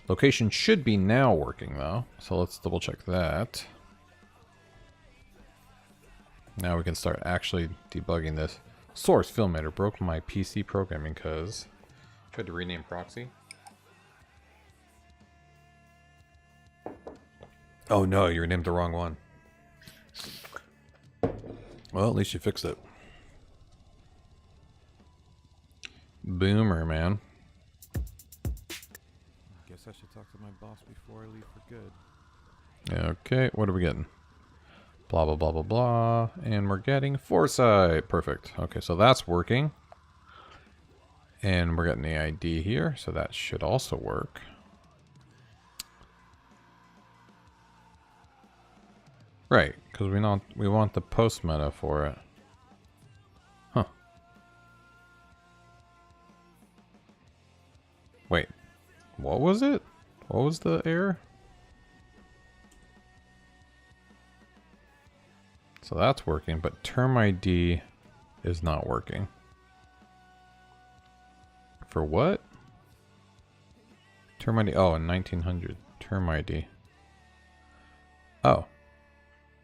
Location should be now working though, so let's double check that. Now we can start actually debugging this. Source Filmmaker broke my PC programming because I tried to rename proxy. Oh no, you renamed the wrong one. Well, at least you fixed it. Boomer, man. Guess I should talk to my boss before I leave for good. Okay, what are we getting? Blah, blah, blah, blah, blah. And we're getting Foresight. Perfect. Okay, so that's working. And we're getting the ID here, so that should also work. Right, because we want the post meta for it. Huh. Wait, what was it? What was the error? So that's working, but term ID is not working. For what? Term ID, oh, in 1900, term ID. Oh.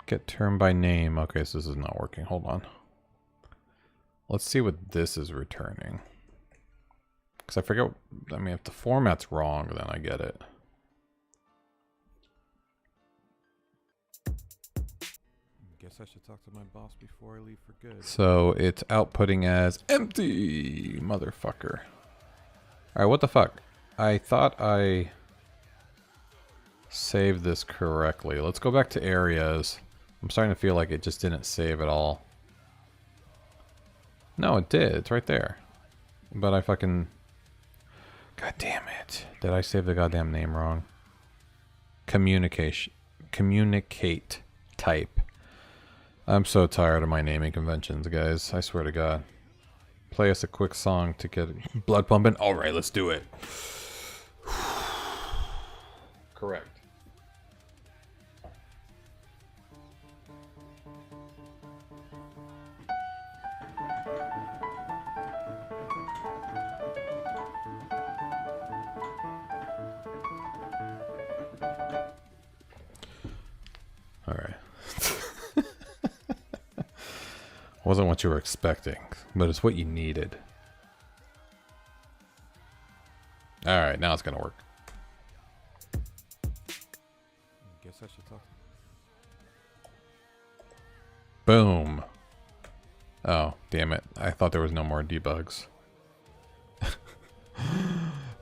Get term by name. Okay, so this is not working. Hold on. Let's see what this is returning. Because I forget, I mean, if the format's wrong, then I get it. Guess I should talk to my boss before I leave for good. So it's outputting as empty, motherfucker. Alright, what the fuck? I thought I saved this correctly. Let's go back to areas. I'm starting to feel like it just didn't save at all. No, it did. It's right there. But I fucking... God damn it. Did I save the goddamn name wrong? Communication. Communicate type. I'm so tired of my naming conventions, guys. I swear to God. play us a quick song to get blood pumping? All right, let's do it. Correct. All right. Wasn't what you were expecting, but it's what you needed. All right, now it's gonna work. Guess I should talk. Boom. Oh, damn it. I thought there was no more debugs.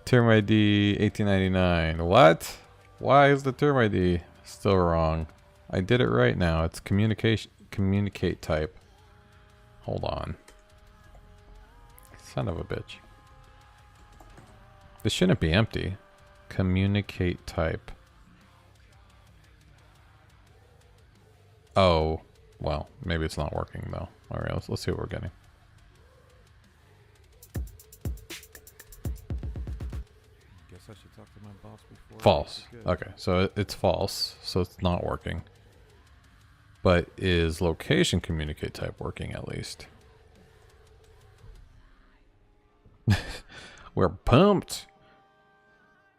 Term ID 1899. What? Why is the term ID still wrong? I did it right now. It's communicate type. Hold on. Son of a bitch. This shouldn't be empty. Communicate type. Oh, well, maybe it's not working though. All right, let's see what we're getting. Guess I should talk to my boss before. False. Good. Okay, so it's false, so it's not working. But is location communicate type working at least? We're pumped.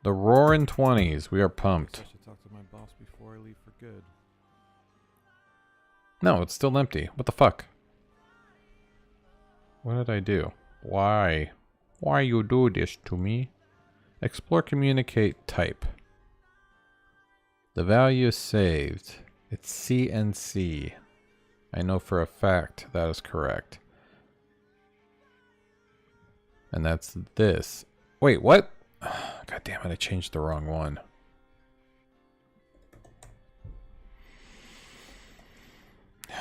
The roaring 20s. We are pumped. Guess I should talk to my boss before I leave for good. No, it's still empty. What the fuck? What did I do? Why? Why you do this to me? Explore communicate type. The value is saved. It's CNC. I know for a fact that is correct. And that's this. Wait, what? God damn it, I changed the wrong one.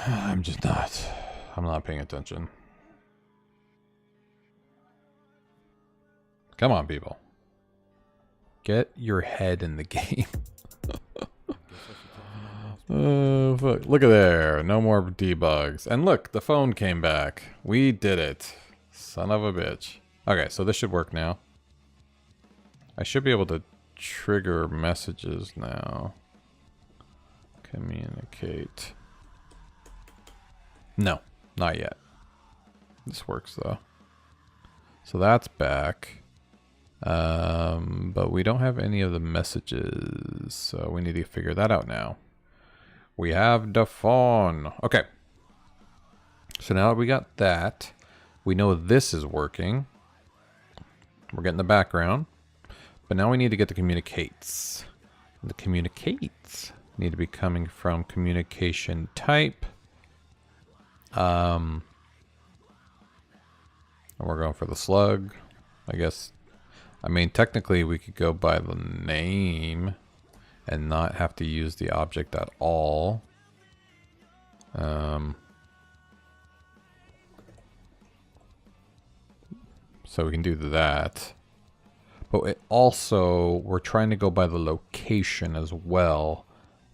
I'm not paying attention. Come on, people. Get your head in the game. Oh, fuck. Look at there. No more debugs. And look, the phone came back. We did it. Son of a bitch. Okay, so this should work now. I should be able to trigger messages now. Communicate. No, not yet. This works though. So that's back. But we don't have any of the messages, so we need to figure that out now. We have the phone. Okay. So now that we got that, we know this is working. We're getting the background. But now we need to get the communicates. And the communicates need to be coming from communication type. And we're going for the slug, I guess. I mean, technically we could go by the name and not have to use the object at all. So we can do that. But it also, we're trying to go by the location as well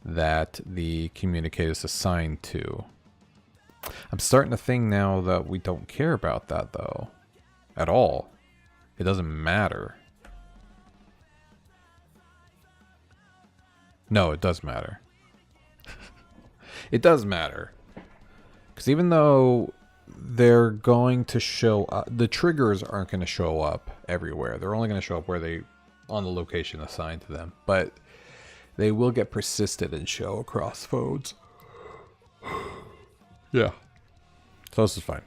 that the communicate is assigned to. I'm starting to think now that we don't care about that though. At all. It doesn't matter. No, it does matter. It does matter. Because even though they're going to show up, the triggers aren't going to show up everywhere. They're only going to show up where they, on the location assigned to them. But they will get persisted and show across phones. Yeah. So this is fine.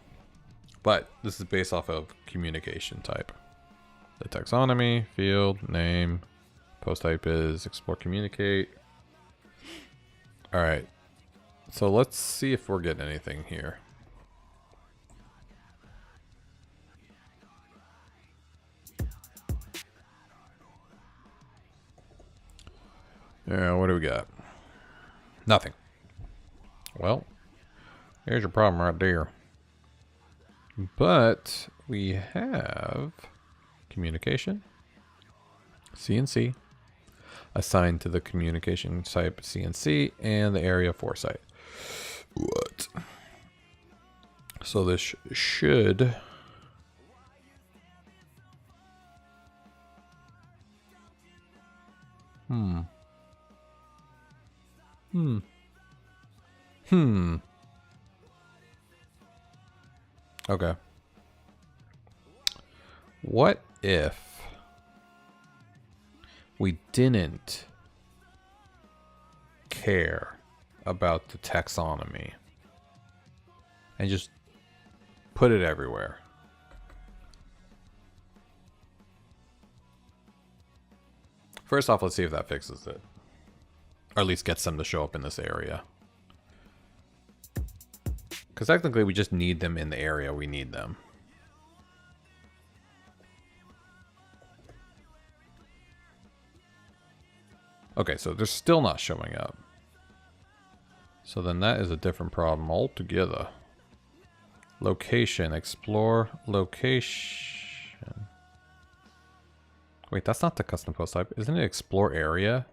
But this is based off of communication type. The taxonomy, field, name, post type is explore communicate. Alright. So let's see if we're getting anything here. Yeah, what do we got? Nothing. Well, here's your problem right there. But we have communication, CNC, assigned to the communication type CNC and the area foresight. What? So this should Okay. What if we didn't care about the taxonomy and just put it everywhere? First off, let's see if that fixes it. Or at least gets them to show up in this area. Because technically we just need them in the area we need them. Okay, so they're still not showing up. So then that is a different problem altogether. Location, explore location. Wait, that's not the custom post type. Isn't it explore area?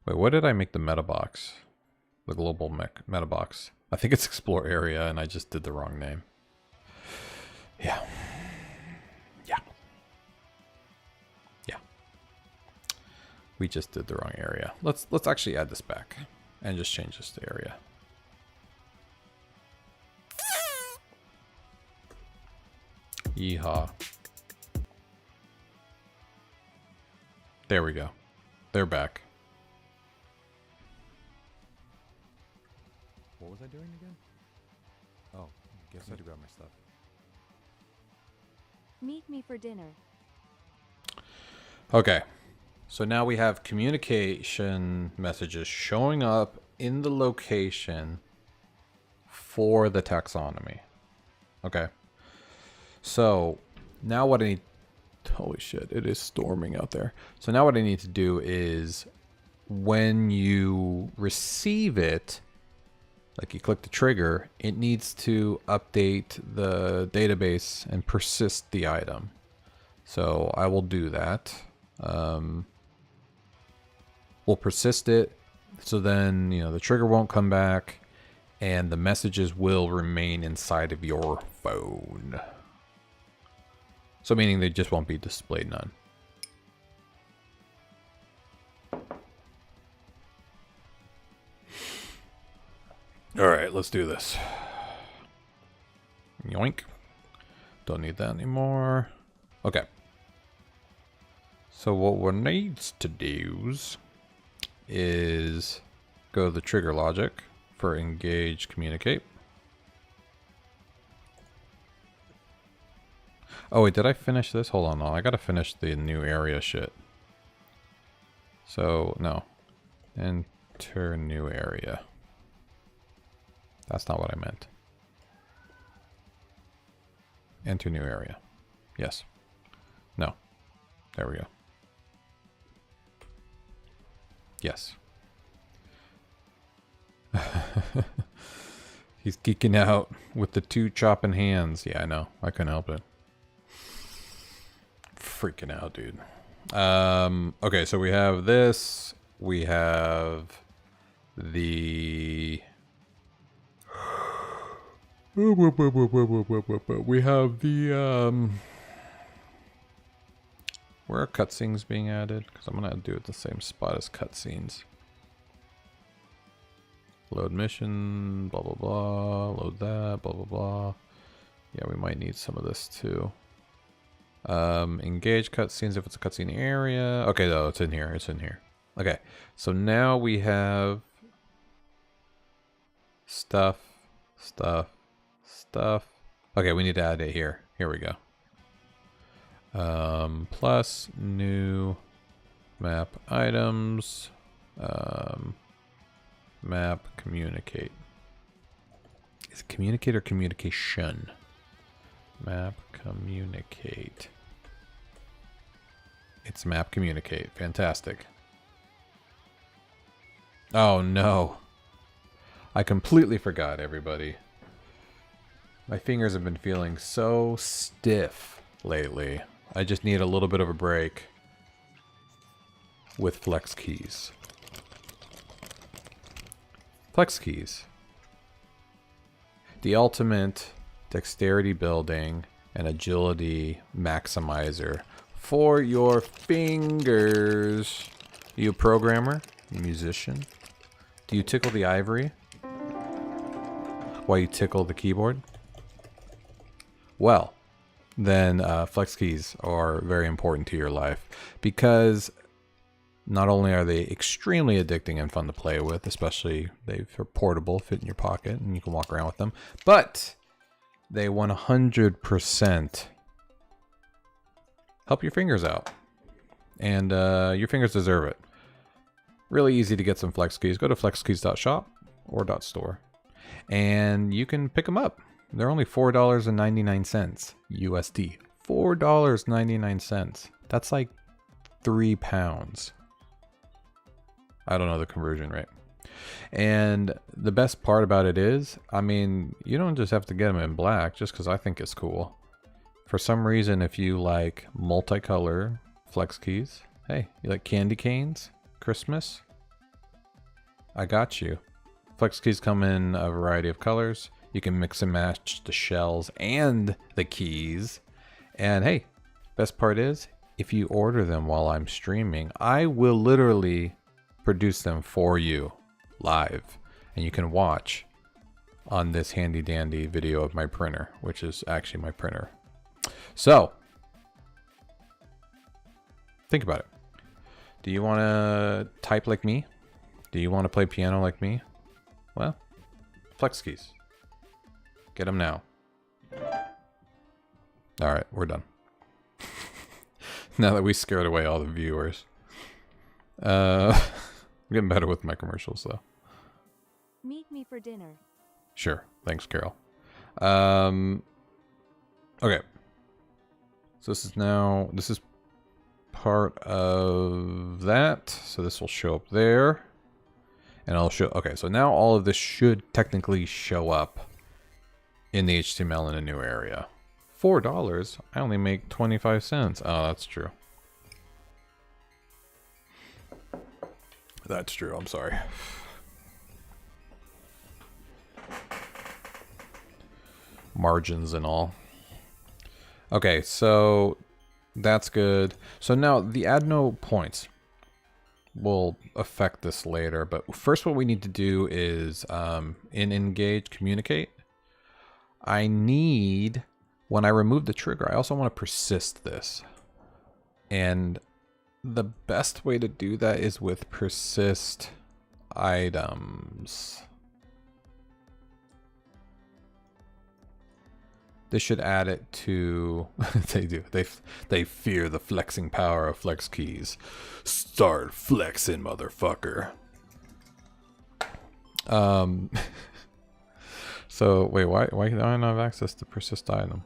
Wait, what did I make the meta box? The global meta box. I think it's explore area and I just did the wrong name. Yeah. Yeah. Yeah. We just did the wrong area. Let's actually add this back and just change this to area. Yeehaw. There we go. They're back. What was I doing again? Oh, I guess I had to grab my stuff. Meet me for dinner. Okay. So now we have communication messages showing up in the location for the taxonomy. Okay. So now what I need... Holy shit, it is storming out there. So now what I need to do is when you receive it, like you click the trigger, it needs to update the database and persist the item. So I will do that. We'll persist it. So then, you know, the trigger won't come back and the messages will remain inside of your phone. So meaning they just won't be displayed none. All right, let's do this. Yoink. Don't need that anymore. Okay. So what one needs to do is go to the trigger logic for engage communicate. Oh wait, did I finish this? Hold on, no, I gotta finish the new area shit. So, no. Enter new area. That's not what I meant. Enter new area. Yes. No. There we go. Yes. He's geeking out with the two chopping hands. Yeah, I know. I couldn't help it. Freaking out, dude. Okay, so we have this. We have the... We have the... Where are cutscenes being added? Because I'm going to do it the same spot as cutscenes. Load mission, blah, blah, blah. Load that, blah, blah, blah. Yeah, we might need some of this too. Engage cutscenes if it's a cutscene area. Okay, though, it's in here. It's in here. Okay, so now we have stuff. Okay, we need to add it here. Here we go. Plus new map items. Map communicate. Is it communicate or communication? Map communicate. It's map communicate. Fantastic. Oh no. I completely forgot, everybody. My fingers have been feeling so stiff lately. I just need a little bit of a break with flex keys. Flex keys. The ultimate dexterity building and agility maximizer for your fingers. Are you a programmer? A musician? Do you tickle the ivory while you tickle the keyboard? Well, then flex keys are very important to your life because not only are they extremely addicting and fun to play with, especially they're portable, fit in your pocket, and you can walk around with them, but they 100% help your fingers out. And your fingers deserve it. Really easy to get some flex keys. Go to flexkeys.shop or .store, and you can pick them up. They're only $4.99 USD. $4.99. That's like £3. I don't know the conversion rate. And the best part about it is, I mean, you don't just have to get them in black just because I think it's cool. For some reason, if you like multicolor flex keys, hey, you like candy canes, Christmas, I got you. Flex keys come in a variety of colors. You can mix and match the shells and the keys. And hey, best part is, if you order them while I'm streaming, I will literally produce them for you live. And you can watch on this handy dandy video of my printer, which is actually my printer. So, think about it. Do you want to type like me? Do you want to play piano like me? Well, flex keys. Get them now. Alright, we're done. Now that we scared away all the viewers. I'm getting better with my commercials, though. Meet me for dinner. Sure. Thanks, Carol. Okay. So this is part of that. So this will show up there. And I'll show, okay, so now all of this should technically show up in the HTML in a new area. $4, I only make 25 cents. Oh, that's true. That's true, I'm sorry. Margins and all. Okay, so that's good. So now the add no points will affect this later, but first what we need to do is in engage communicate, I need, when I remove the trigger, I also want to persist this. And the best way to do that is with persist items. This should add it to, they do, they fear the flexing power of flex keys. Start flexing, motherfucker. So wait, why do I not have access to persist item?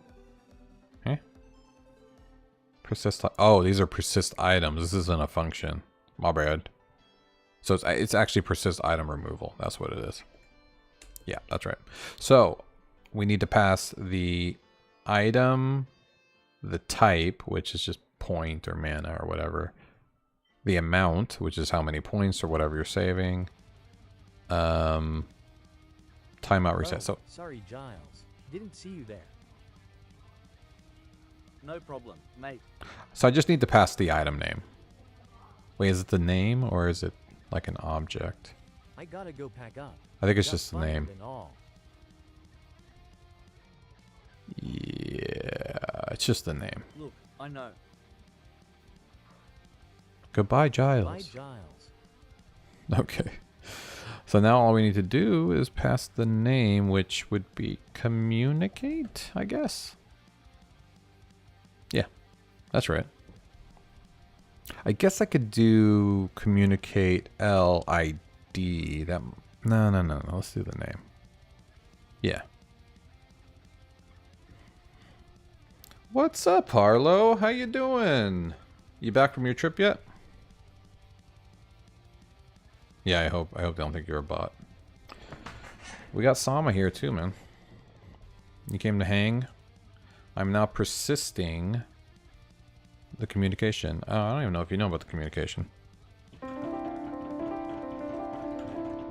Eh? Persist, oh, these are persist items. This isn't a function. My bad. So it's actually persist item removal. That's what it is. Yeah, that's right. So we need to pass the item, the type, which is just point or mana or whatever, the amount, which is how many points or whatever you're saving, timeout reset. So Sorry, Giles. Didn't see you there. No problem, mate. so I just need to pass the item name. Wait, is it the name or is it like an object? I gotta go pack up. I think it's Got just the fun name. and all. Yeah, it's just the name. Look, I know. Goodbye, Bye, Giles. Giles. Okay. So now all we need to do is pass the name, which would be communicate, I guess. Yeah, that's right. I guess I could do communicate LID. That no. Let's do the name. Yeah. What's up, Harlow? How you doing? You back from your trip yet? Yeah, I hope they don't think you're a bot. We got Sama here too, man. You came to hang. I'm now persisting the communication. Oh, I don't even know if you know about the communication.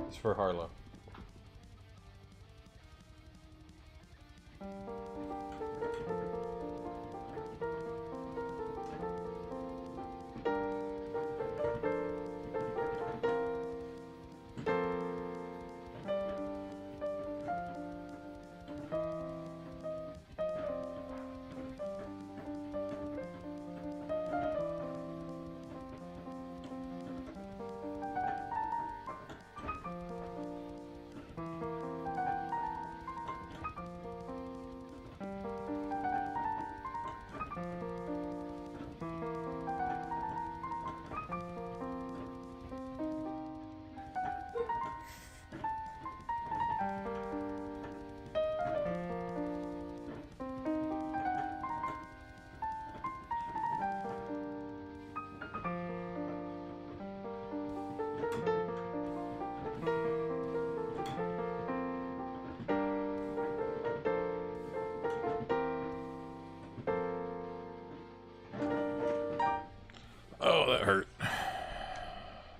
It's for Harlow.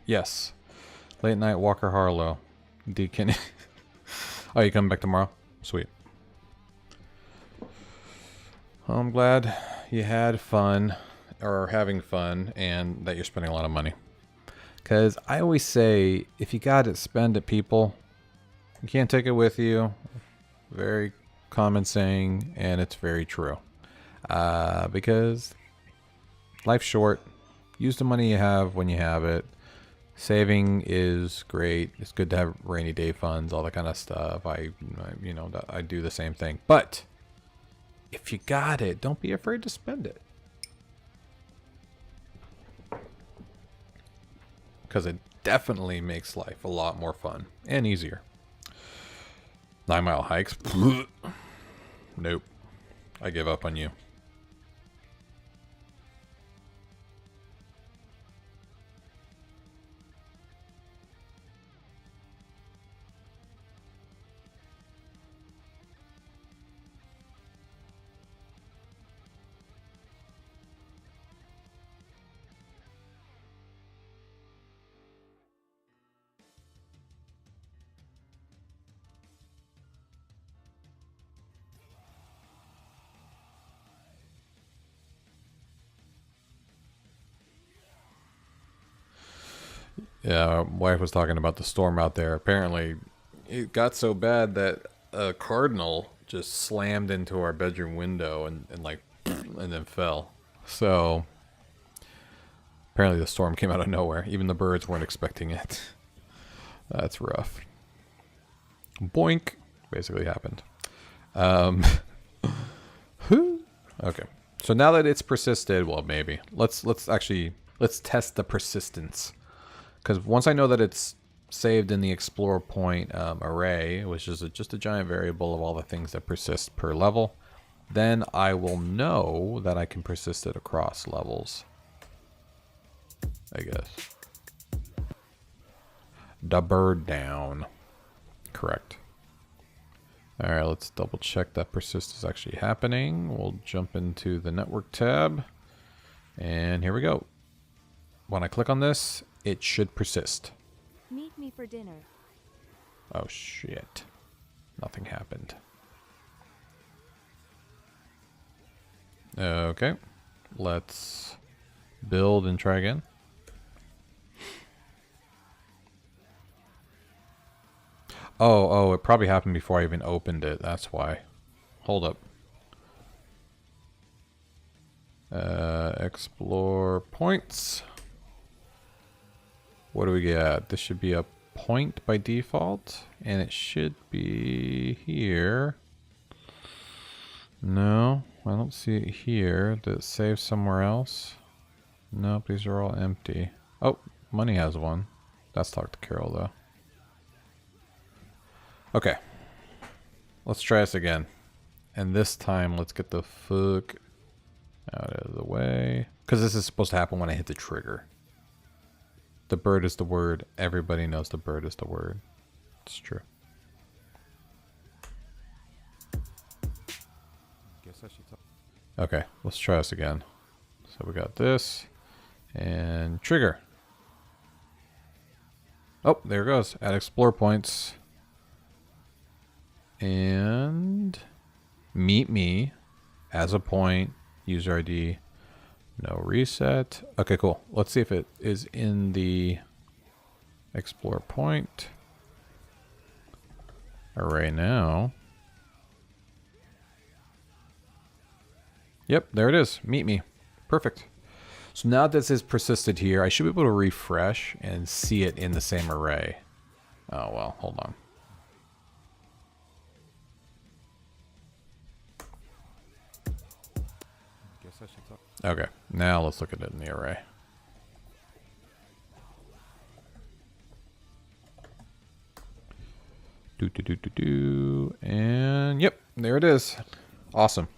Yes. Late night Walker Harlow. Deacon. Oh, you coming back tomorrow? Sweet. Well, I'm glad you had fun, or are having fun, and that you're spending a lot of money. Because I always say, if you got it, spend it, people. You can't take it with you. Very common saying, and it's very true. Because life's short. Use the money you have when you have it. Saving is great. It's good to have rainy day funds, all that kind of stuff. I do the same thing. But if you got it, don't be afraid to spend it. Because it definitely makes life a lot more fun and easier. 9-mile hikes? Nope. I give up on you. Yeah, my wife was talking about the storm out there. Apparently, it got so bad that a cardinal just slammed into our bedroom window and then fell. So apparently the storm came out of nowhere. Even the birds weren't expecting it. That's rough. Boink. Basically happened. Okay. So now that it's persisted, well, maybe let's test the persistence. Because once I know that it's saved in the explore point array, which is just a giant variable of all the things that persist per level, then I will know that I can persist it across levels. I guess. The bird down. Correct. Alright, let's double check that persist is actually happening. We'll jump into the network tab. And here we go. When I click on this, it should persist. Meet me for dinner. Oh shit. Nothing happened. Okay. Let's build and try again. Oh, it probably happened before I even opened it. That's why. Hold up. Explore points. What do we get? This should be a point by default, and it should be here. No, I don't see it here. Did it save somewhere else? Nope, these are all empty. Oh, money has one. That's talk to Carol, though. Okay. Let's try this again. And this time, let's get the fuck out of the way. Because this is supposed to happen when I hit the trigger. The bird is the word. Everybody knows the bird is the word. It's true. Guess I should talk. Okay, let's try this again. So we got this. And trigger. Oh, there it goes. Add explore points. And meet me as a point. User ID. No reset. Okay, cool. Let's see if it is in the explore point array now. Yep, there it is. Meet me. Perfect. So now that this is persisted here, I should be able to refresh and see it in the same array. Oh, well, hold on. Guess I should talk. Okay, now let's look at it in the array. And yep, there it is. Awesome.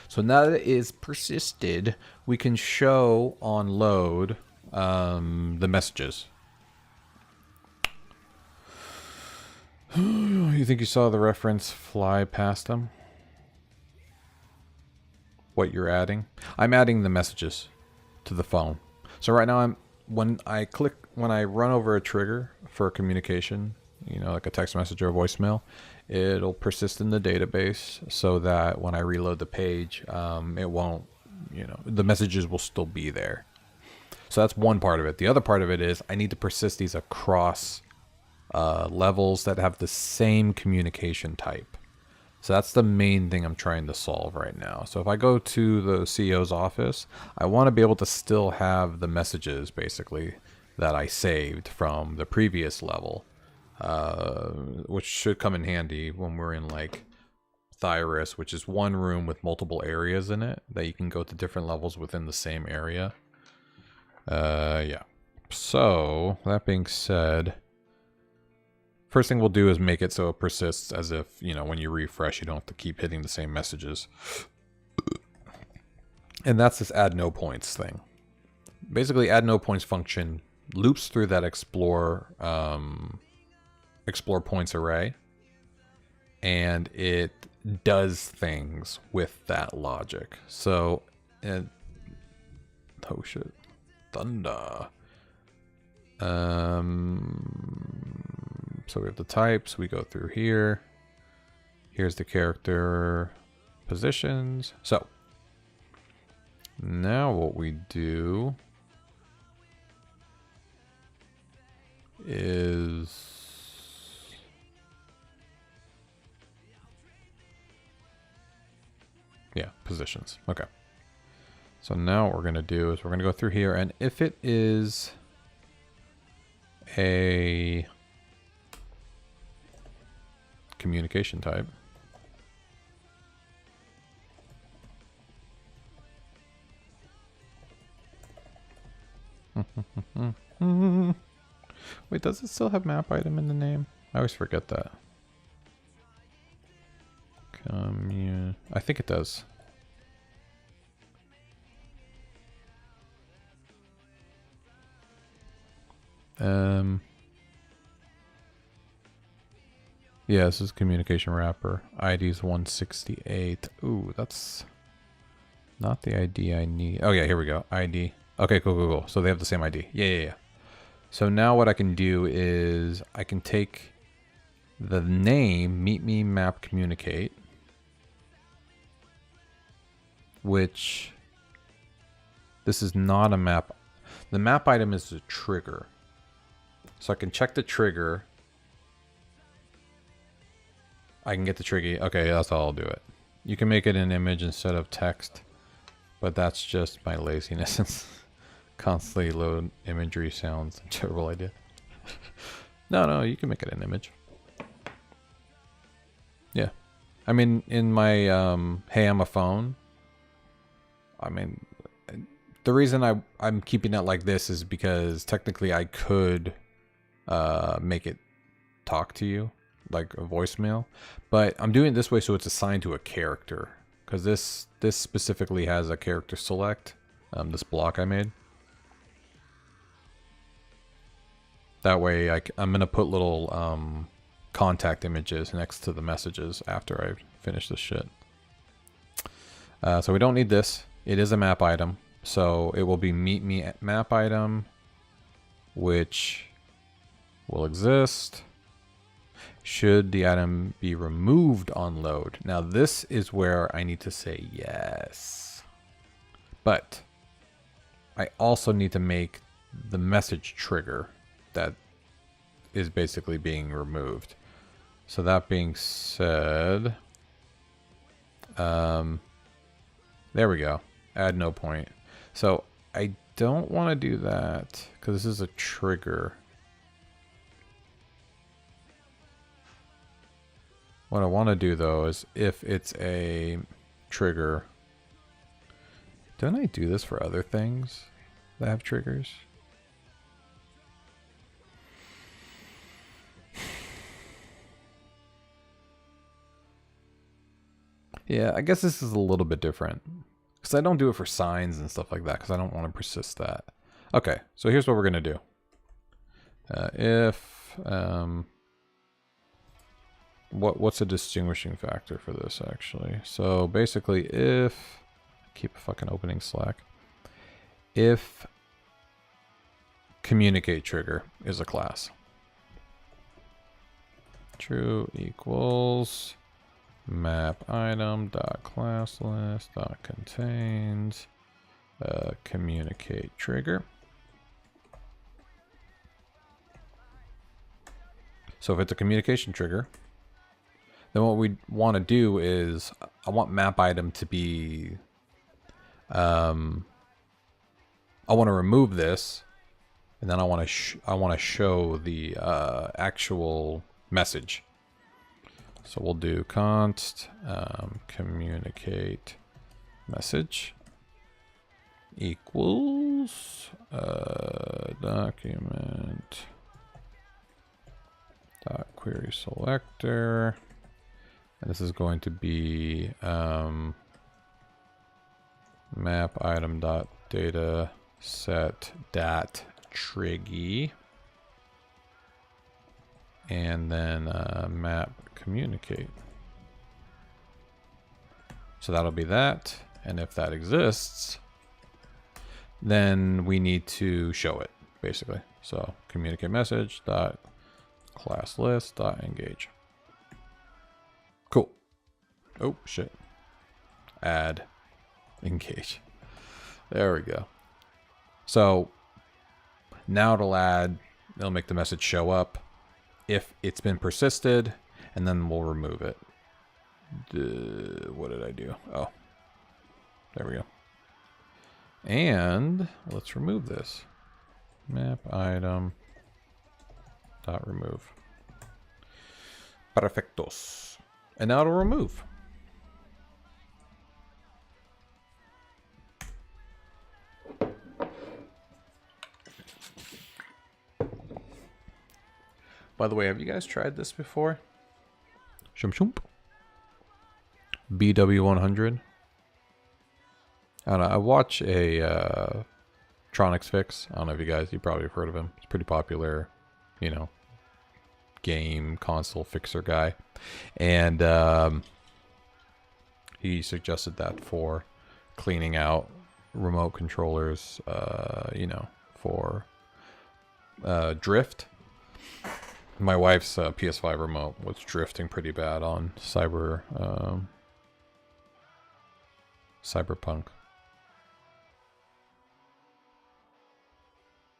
So now that it is persisted, we can show on load the messages. You think you saw the reference fly past them? What you're adding? I'm adding the messages to the phone. So right now when I run over a trigger for communication, like a text message or a voicemail, it'll persist in the database so that when I reload the page, it won't, the messages will still be there. So that's one part of it. The other part of it is I need to persist these across levels that have the same communication type. So that's the main thing I'm trying to solve right now. So if I go to the CEO's office, I want to be able to still have the messages basically that I saved from the previous level, which should come in handy when we're in like Thyrus, which is one room with multiple areas in it that you can go to different levels within the same area. Yeah. So that being said, first thing we'll do is make it so it persists as if, when you refresh, you don't have to keep hitting the same messages. And that's this add no points thing. Basically, add no points function loops through that explore points array, and it does things with that logic. So, oh shit, thunder. So we have the types, we go through here. Here's the character positions. So now what we do is positions. Okay. So now what we're going to do is we're going to go through here, and if it is a communication type, wait, does it still have map item in the name? I always forget that. I think it does. Yeah, this is communication wrapper. ID is 168. Ooh, that's not the ID I need. Oh yeah, here we go. ID. Okay, cool. So they have the same ID. Yeah. So now what I can do is I can take the name meet me map communicate, which this is not a map. The map item is a trigger. So I can check the trigger. I can get the trigger. Okay, that's how I'll do it. You can make it an image instead of text, but that's just my laziness. It's constantly load imagery sounds. A terrible idea. No, you can make it an image. Yeah. I mean, in my hey, I'm a phone. I mean, the reason I'm keeping it like this is because technically I could make it talk to you like a voicemail, but I'm doing it this way so it's assigned to a character, because this specifically has a character select, this block I made. That way I'm gonna put little contact images next to the messages after I finish this shit. So we don't need this. It is a map item, so it will be meet me at map item, which will exist should the item be removed on load. Now this is where I need to say yes, but I also need to make the message trigger that is basically being removed. So that being said, there we go. Add no point. So I don't want to do that because this is a trigger. What I want to do though is if it's a trigger, don't I do this for other things that have triggers? Yeah, I guess this is a little bit different because I don't do it for signs and stuff like that because I don't want to persist that. Okay, so here's what we're going to do. What's a distinguishing factor for this actually? So basically if, keep fucking opening Slack. If communicate trigger is a class. True equals map item dot class list dot contains communicate trigger. So if it's a communication trigger, then what we want to do is I want map item to be I want to remove this, and then I want to show the actual message. So we'll do const communicate message equals document dot query selector, and this is going to be map item dot data set dat triggy, and then map communicate. So that'll be that, and if that exists, then we need to show it basically. So communicate message dot class list dot engage. Cool. Oh shit. Add engage. There we go. So now it'll make the message show up if it's been persisted, and then we'll remove it. What did I do? Oh, there we go. And let's remove this. Map item dot remove. Perfectos. And now it'll remove. By the way, have you guys tried this before? Shum shump. BW100. I don't know. I watch a Tronics Fix. I don't know if you probably have heard of him. He's pretty popular, you know, game console fixer guy. And he suggested that for cleaning out remote controllers, you know, for drift. My wife's PS5 remote was drifting pretty bad on Cyberpunk.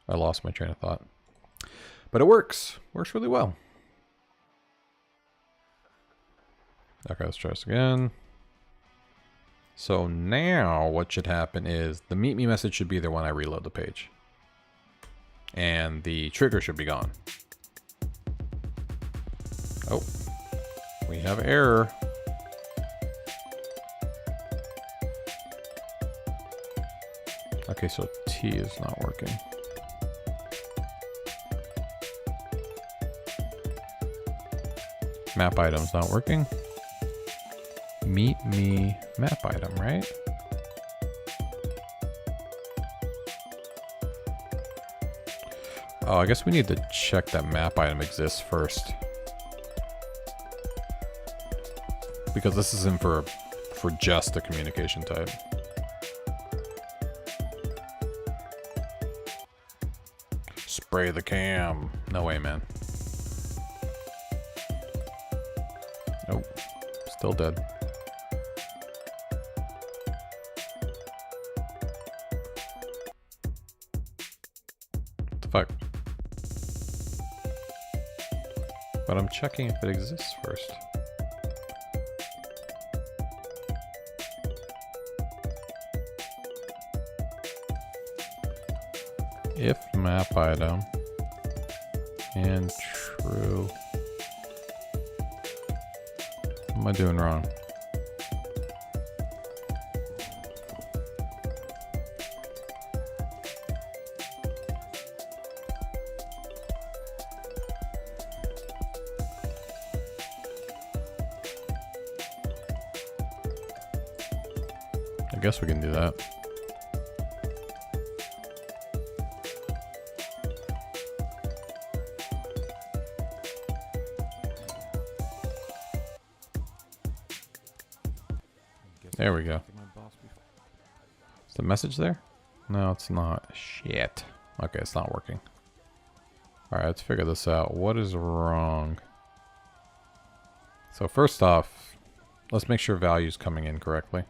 I lost my train of thought. But it works. Works really well. Okay, let's try this again. So now what should happen is the meet me message should be there when I reload the page. And the trigger should be gone. Oh, we have error. Okay, so T is not working. Map item's not working. Meet me map item, right? Oh, I guess we need to check that map item exists first. Because this isn't for just the communication type. Spray the cam. No way, man. Oh, still dead. What the fuck? But I'm checking if it exists first. If map item and true. What am I doing wrong? I guess we can do that. There we go. Is the message there? No, it's not. Shit. Okay, it's not working. Alright, let's figure this out. What is wrong? So first off, let's make sure value's coming in correctly.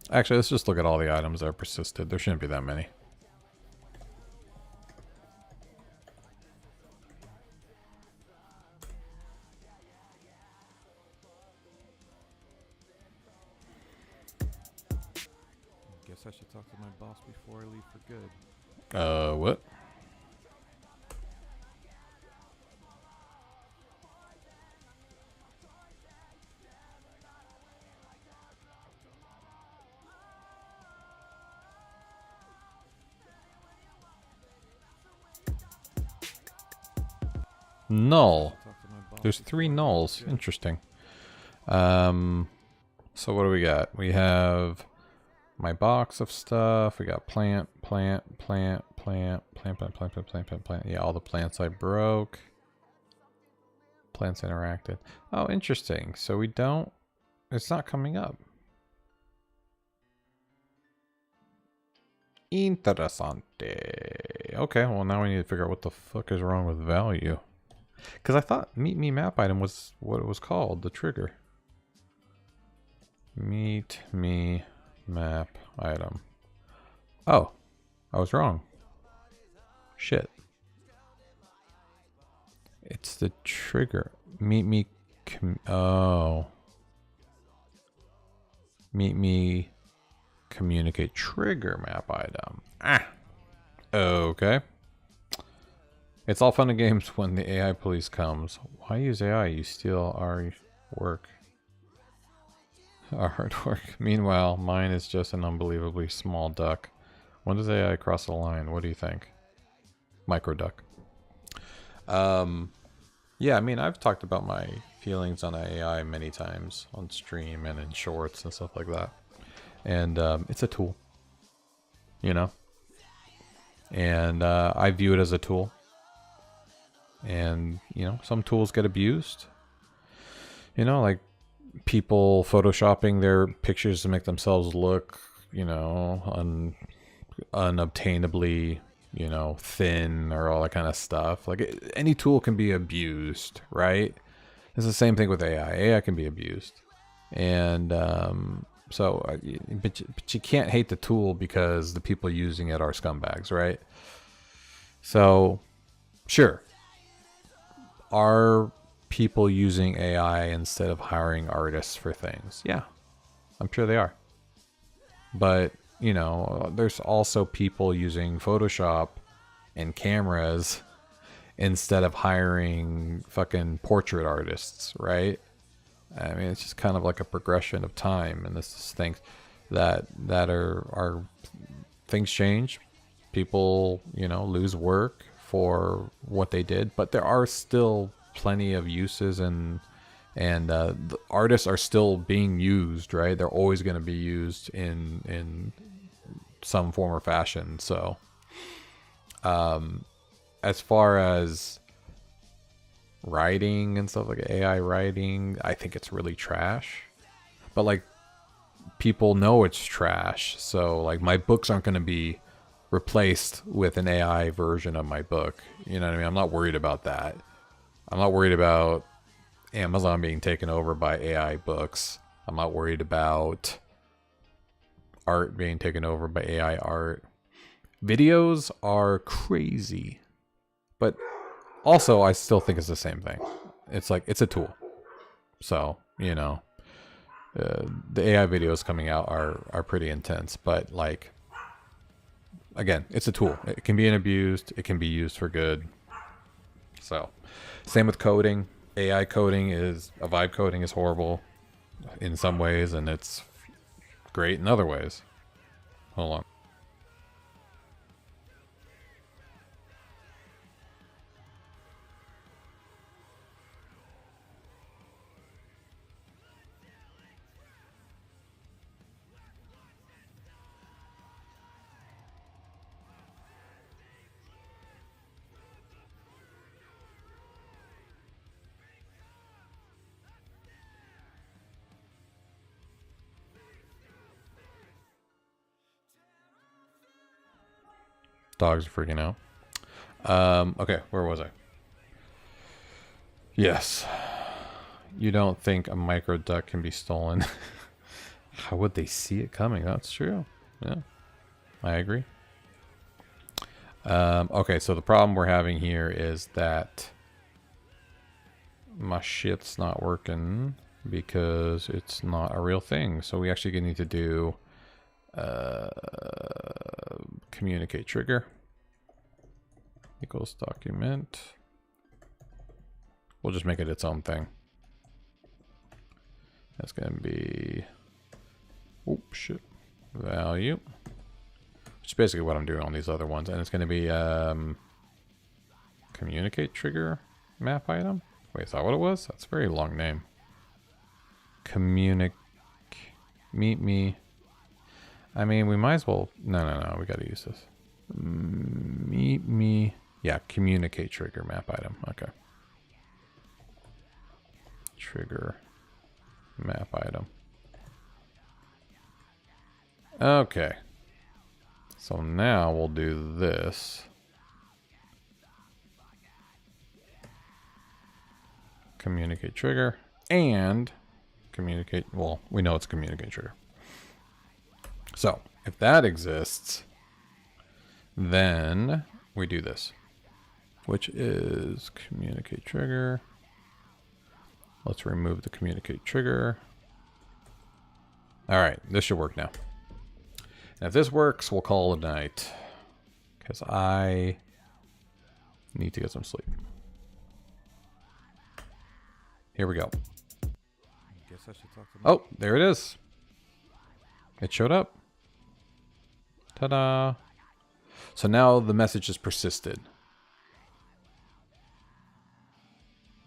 Actually, let's just look at all the items that are persisted. There shouldn't be that many. Guess I should talk to my boss before I leave for good. What? Null. Talk to my boss There's before 3 I leave for nulls. good. Interesting. So what do we got? We have my box of stuff. We got plant. Yeah, all the plants I broke. Plants interacted. Oh, interesting. So we don't... It's not coming up. Interessante. Okay, well now we need to figure out what the fuck is wrong with value. Because I thought meet me map item was what it was called, the trigger. Meet me map item. Oh, I was wrong. Shit. It's the trigger. Meet me. Oh. Meet me. Communicate trigger map item. Ah. Okay. It's all fun and games when the AI police comes. Why use AI? You steal our work. Our hard work. Meanwhile, mine is just an unbelievably small duck. When does AI cross the line? What do you think? Micro duck. Yeah, I mean, I've talked about my feelings on AI many times on stream and in shorts and stuff like that. And it's a tool, you know? And I view it as a tool. And, you know, some tools get abused. You know, like people photoshopping their pictures to make themselves look, you know, unobtainably, you know, thin or all that kind of stuff. Like any tool can be abused, right? It's the same thing with AI. AI can be abused. And but you can't hate the tool because the people using it are scumbags, right? So, sure. Are people using AI instead of hiring artists for things? Yeah, I'm sure they are. But, you know, there's also people using Photoshop and cameras instead of hiring fucking portrait artists, right? I mean, it's just kind of like a progression of time, and this is things that are things change. People, you know, lose work for what they did, but there are still plenty of uses, and the artists are still being used, right? They're always going to be used in some form or fashion. So, as far as writing and stuff like AI writing, I think it's really trash. But like, people know it's trash, so like my books aren't going to be replaced with an AI version of my book. You know what I mean? I'm not worried about that. I'm not worried about Amazon being taken over by AI books. I'm not worried about art being taken over by AI art. Videos are crazy. But also, I still think it's the same thing. It's like, it's a tool. So, you know, the AI videos coming out are pretty intense. But like, again, it's a tool. It can be abused. It can be used for good. So, same with coding. AI coding is, vibe coding is horrible in some ways, and it's great in other ways. Hold on. Dogs are freaking out. Okay, where was I? Yes. You don't think a micro duck can be stolen. How would they see it coming? That's true. Yeah, I agree. Okay, so the problem we're having here is that my shit's not working because it's not a real thing. So we actually need to do communicate trigger equals document. We'll just make it its own thing. That's going to be, oh shit, value, which is basically what I'm doing on these other ones. And it's going to be communicate trigger map item. Wait, is that what it was? That's a very long name. Meet me. I mean, we might as well, no, we got to use this. Meet me. Yeah, communicate trigger map item. Okay. Trigger map item. Okay. So now we'll do this. Communicate trigger and communicate. Well, we know it's communicate trigger. So if that exists, then we do this, which is communicate trigger. Let's remove the communicate trigger. All right, this should work now. And if this works, we'll call it a night because I need to get some sleep. Here we go. Guess I should talk to my Oh, there it is. It showed up. Ta-da. So now the message is persisted.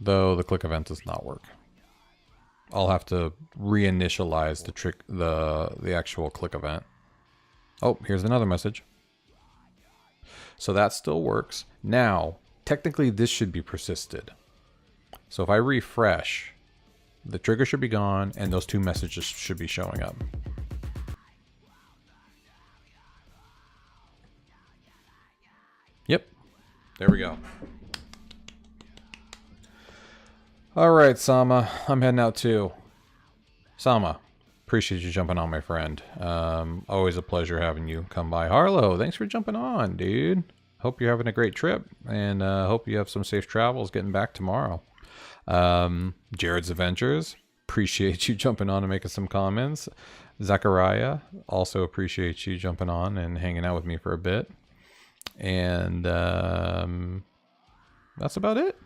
Though the click event does not work. I'll have to reinitialize the actual click event. Oh, here's another message. So that still works. Now, technically this should be persisted. So if I refresh, the trigger should be gone and those two messages should be showing up. Yep. There we go. All right, Sama. I'm heading out too. Sama, appreciate you jumping on, my friend. Always a pleasure having you come by. Harlow, thanks for jumping on, dude. Hope you're having a great trip, and hope you have some safe travels getting back tomorrow. Jared's Adventures, appreciate you jumping on and making some comments. Zachariah, also appreciate you jumping on and hanging out with me for a bit. And that's about it.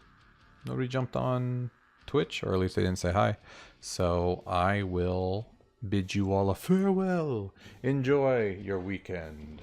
Nobody jumped on Twitch, or at least they didn't say hi. So I will bid you all a farewell. Enjoy your weekend.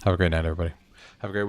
Have a great night, everybody. Have a great week.